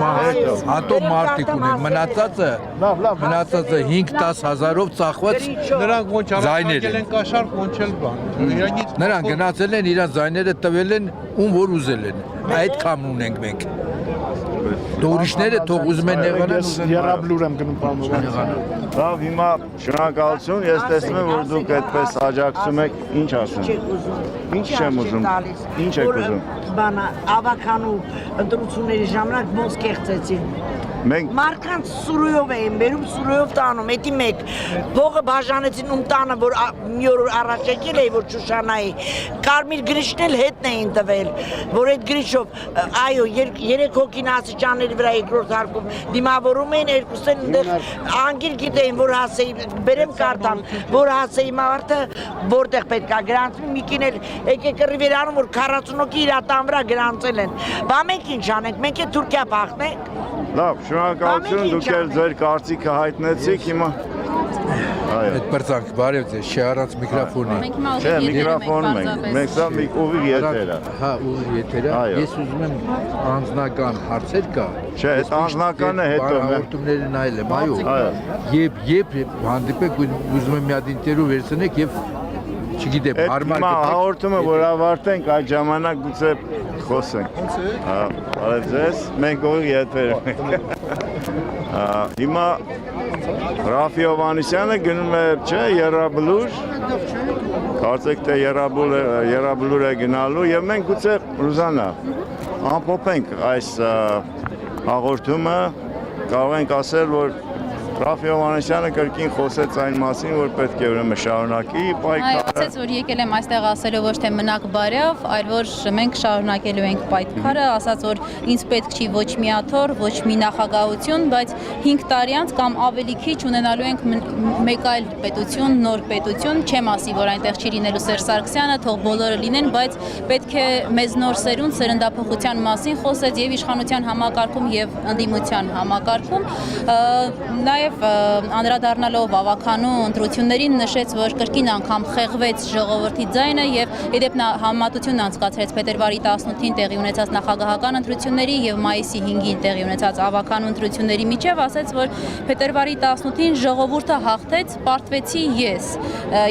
հատո մարդիկ ունենք մնացածը 5-10 հազարով ծախված Նրանք ոչ արել են կաշառք, ոչ էլ բան։ նրանք գնացել են իրաց ձայները տվել են ում որ ուզել են այդքան ունենք մենք Ուրիշները թող ուզում են նեղանան Եռաբլուր եմ գնում պարոն։ Լավ, հիմա շնորհակալություն, ես տեսնում եմ, որ դուք այդպես աջակցում եք, ինչ ասեմ։ Ինչ չեմ ուզում։ Ինչ եք ուզում։ Բանը ավականու ընտրությունների ժամանակ ոնց կեղծեցին։ Մարդկանց սուրույով էին բերում, սուրույով տանում, էդի մեկ փողը բաժանեցին ում տանը, որ մի օր առաջ եկել էի, որ Շուշանայի կարմիր գրիշն էլ հետն էին տվել, որ այդ գրիշով, այո, 3 հոգին աստիճանների վրա երկրորդ հարկում դիմավորում էին, երկուսն այնտեղ անգիր գիտեին, որ հասեի, բերեմ կարտան, որ հասեի մարդը, որտեղ պետք է գրանցվի, միկին էլ եկեք Ռիվերանում, որ 40 հոգի իր ատան վրա գրանցել են։ Բա մենք ինչ անենք, մենք է Թուրքիա փախնենք։ Լավ, շնորհակալություն, դուք էլ ձեր կարծիքը հայտնեցիք, հիմա Այդ բրծանք, բարև ձեզ, շեարած միկրոֆոնի։ Չէ, միկրոֆոնում ենք, մենք սա ուղիղ եթեր է։ Հա, ուղիղ եթեր է, ես ուզում եմ անձնական հարցեր կա։ Չէ, այդ անձնականը հետո հաղորդումները նայել եմ, այո։ Երբ հանդիպեք, ուզում եմ մի հատ ինտերվյու վերցնեք եւ չգիտեմ, հարմար գտեք։ Հաղորդումը որ ավարտենք, այդ ժամանակ գուցե խոսենք։ Հա, բարև ձեզ, մենք ուղիղ եթեր ենք։ Հիմա Ռաֆի Հովհաննիսյանը գնում է, չէ, Եռաբլուր, կարծեք թե Եռաբլուր է գնալու եւ մենք գուցե Ռուզանա ամփոփենք այս հաղորդումը, կարող ենք ասել, որ Ռաֆի Հովհաննիսյանը կրկին խոսեց այն մասին, որ պետք է ուրեմն շարունակի պայքարը։ Ասեց, որ եկել եմ այստեղ ասելու ոչ թե մնաք բարև, այլ որ մենք շարունակելու ենք պայքարը, ասաց, որ ինձ պետք չի ոչ մի աթոռ, ոչ մի նախագահություն, բայց 5 տարի անց կամ ավելի քիչ ունենալու ենք մեկ այլ պետություն, նոր պետություն, չեմ ասի, որ այնտեղ չի լինելու Սերժ Սարգսյանը, թող բոլորը լինեն, բայց պետք է մեզ նոր սերունդ սերնդափոխության մասին խոսեց եւ իշխանության համակարգում եւ ընդդիմության համակարգում, նաեւ անդրադառնալով ավականու ընտրություններին նշեց, որ կրկին անգամ խեղվեց ժողովրդի ձայնը եւ իդեպ նա համեմատություն անցկացրեց փետրվարի 18-ին տեղի ունեցած նախագահական ընտրությունների եւ մայիսի 5-ին տեղի ունեցած ավականու ընտրությունների միջև, ասաց, որ փետրվարի 18-ին ժողովուրդը հաղթեց, պարտվեցի ես։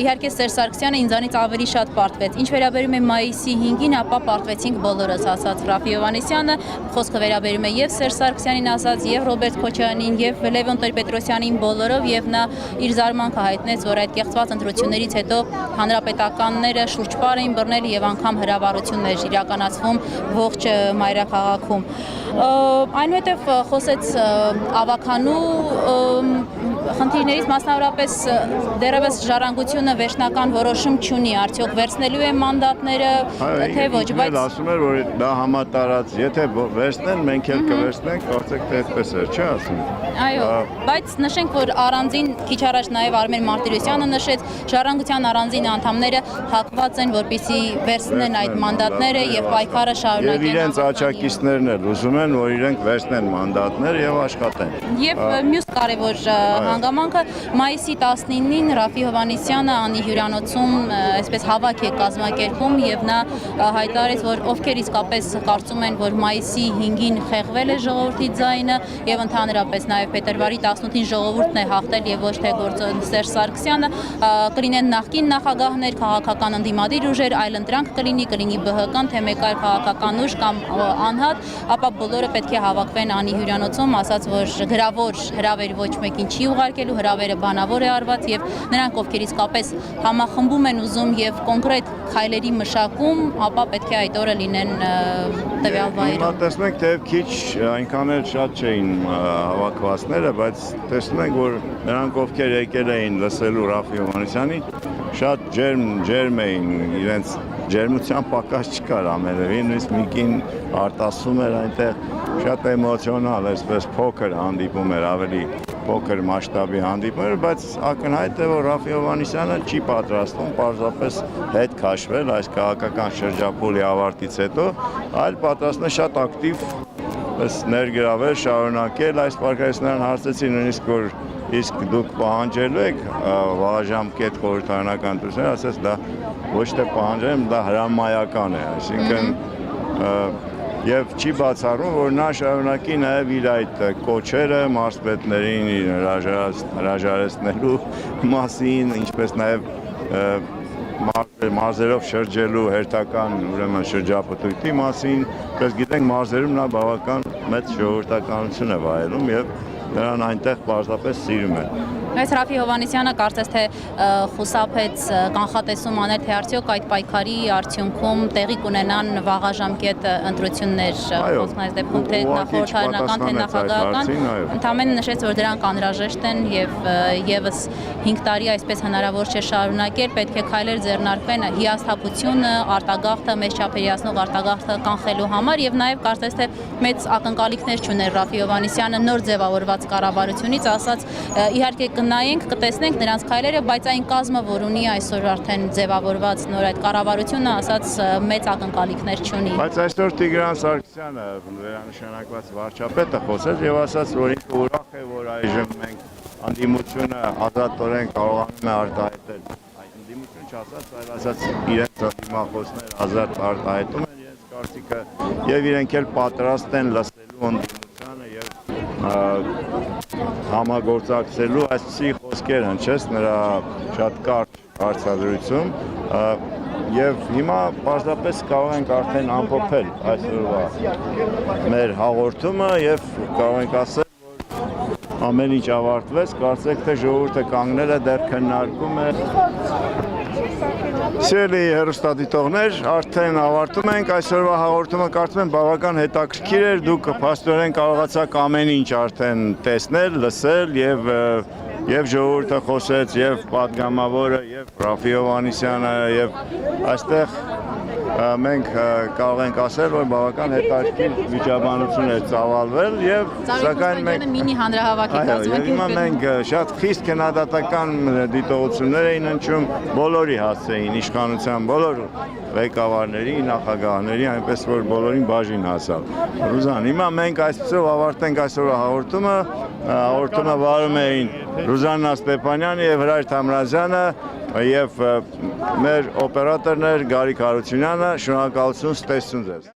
Իհարկե Սերժ Սարգսյանը ինձանից ավելի շատ պարտվեց։ Ինչ վերաբերում է մայիսի 5-ին, ապա պարտվեցինք բոլորս, ասաց Ռաֆի Հովհաննիսյանը, խոսքը վերաբերում է եւ Սերժ Սարգսյանին ասաց, եւ Ռոբերտ Քոչարյանին, եւ Լևոն Տեր-Պետրոսյանին բոլորով եւ նա իր զարմանքը հայտնեց, որ այդ կեղծված ընտրություններից հետո հանրապետականները շուրջպար էին բռնել եւ անգամ հրավառություններ իրականացվում ողջ մայրաքաղաքում։ Այնուհետև խոսեց ավականու խնդիրներից մասնավորապես դեռևս ժառանգությունը վերջնական որոշում չունի, արդյոք վերցնելու է մանդատները, թե ոչ, բայց ասում էր, որ դա համատարած, եթե վերցնեն, մենք էլ կվերցնենք, կարծեք թե այդպես էր, չէ՞ ասում։ Այո, բայց նշենք, որ առանձին քիչ առաջ նաև Արմեն Մարտիրոսյանը նշեց, ժառանգության առանձին անդամները հակված են, որպեսզի վերցնեն այդ մանդատները եւ պայքարը շարունակեն։ Եվ իրենց աչակիցներն էլ ուզում են, որ իրենք վերցնեն մանդատներ եւ աշխատեն։ Եվ մյուս կարևոր հանգամանքը մայիսի 19-ին Ռաֆի Հովհաննիսյանը Անի հյուրանոցում այսպես հավաք է կազմակերպում եւ նա հայտարարեց, որ ովքեր իսկապես կարծում են, որ մայիսի 5-ին խեղվել է ժողովրդի ձայնը եւ ընդհանրապես նաեւ փետրվարի 18-ին ժողովուրդն է հաղթել եւ ոչ թե գործոն Սերժ Սարգսյանը, կլինեն նախկին նախագահներ, քաղաքական ընդդիմադիր ուժեր, այլ ընտրանք կլինի ԲՀԿ-ն, թե մեկ այլ քաղաքական ուժ կամ անհատ, ապա բոլորը պետք է հավաքվեն Անի հյուրանոցում, ասաց, որ գրավոր հրավեր ոչ մեկին չի ուղարկելու, հրավերը բանավոր է արված եւ նրանք, ովքեր իսկապես համախմբում են ուզում եւ կոնկրետ քայլերի մշակում, ապա պետք է այդ օրը լինեն տվյալ վայրում։ Հիմա տեսնենք, թե քիչ այնքան էլ շատ չէին հավաքվածները, բայց տեսնում ենք, որ նրանք, ովքեր եկել էին լսելու Ռաֆի Հովհաննիսյանին, շատ ջերմ էին, իրենց ջերմության պակաս չկար ամենևին, նույնիսկ մի կին արտասում էր այնտեղ, շատ էմոցիոնալ, այսպես փոքր հանդիպում էր, ավելի փոքր մասշտաբի հանդիպում էր, բայց ակնհայտ է, որ Ռաֆի Հովհաննիսյանը չի պատրաստվում պարզապես հետ քաշվել այս քաղաքական շրջափուլի ավարտից հետո, այլ պատրաստվում է շատ ակտիվ ներգրավել, շարունակել այս պարգևատրության հարցեցի նույնիսկ որ իսկ դուք պահանջելու եք վաղաժամկետ խորհրդարանական ընտրություններ, ասես դա ոչ թե պահանջել, դա հրամայական է, այսինքն եւ չի բացառում, որ նա շարունակի նաեւ իր այդ կոչերը մարզպետներին հրաժարեցնելու մասին, ինչպես նաեւ մարզերով շրջելու հերթական ուրեմն շրջապտույտի մասին, պես գիտենք մարզերում նա բավական մեծ ժողովրդականություն է վայելում եւ նրան այնտեղ պարզապես սիրում են։ Այս Ռաֆի Հովհաննիսյանը կարծես թե խուսափեց կանխատեսում անել, թե արդյոք այդ պայքարի արդյունքում տեղի կունենան վաղաժամկետ ընտրություններ, խոսքն այս դեպքում թե խորհրդարանական, թե նախագահական, ընդամենը նշեց, որ դրանք անհրաժեշտ են եւ եւս 5 տարի այսպես հնարավոր չէ շարունակել, պետք է քայլեր ձեռնարկվեն հիասթափությունը, արտագաղթը, մեծ չափերիացնող արտագաղթը կանխելու համար եւ նաեւ կարծես թե մեծ ակնկալիքներ չուներ Ռաֆի Հովհաննիսյանը նոր ձևավորված կառավարությունից, ասաց իհարկե նայենք, կտեսնենք նրանց քայլերը, բայց այն կազմը, որ ունի այսօր արդեն ձևավորված նոր այդ կառավարությունը, ասած մեծ ակնկալիքներ չունի։ Բայց այսօր Տիգրան Սարգսյանը վերանշանակված վարչապետը խոսեց եւ ասաց, որ ինքը ուրախ է, որ այժմ մենք անդիմությունը ազատորեն կարողանում է արտահայտել։ Այդ անդիմություն չասաց, այլ ասաց իրենց դիմախոսներ ազատ արտահայտում են իրենց կարծիքը եւ իրենք էլ պատրաստ են լսելու անդիմությանը եւ համագործակցելու այսպիսի խոսքեր հնչեց նրա շատ կարճ հարցադրույցում եւ հիմա պարզապես կարող ենք արդեն ամփոփել այսօրվա մեր հաղորդումը եւ կարող ենք ասել, որ ամեն ինչ ավարտվեց, կարծեք թե ժողովուրդը կանգնել է դեռ քննարկում է։ Սիրելի հեռուստադիտողներ, արդեն ավարտում ենք այսօրվա հաղորդումը, կարծում եմ բավական հետաքրքիր էր, դուք փաստորեն կարողացաք ամեն ինչ արդեն տեսնել, լսել եւ ժողովուրդը խոսեց եւ պատգամավորը եւ Ռաֆի Հովհաննիսյանը եւ այստեղ մենք կարող ենք ասել, որ բավական հետաքրքիր վիճաբանություն է ծավալվել եւ սակայն մենք մինի հանրահավաք է կազմակերպել։ Հիմա մենք շատ խիստ քննադատական դիտողություններ էին հնչում, բոլորի հասցեին իշխանության բոլոր ղեկավարների, նախագահների, այնպես որ բոլորին բաժին հասավ։ Ռուզան, հիմա մենք այսպեսով ավարտենք այսօրվա հաղորդումը վարում էին Ռուզաննա Ստեփանյանը եւ Հրայր Թամրազյանը եւ մեր օպերատորներ Գարիկ Հարությունյանը, շնորհակալություն, ստեսություն ձեզ։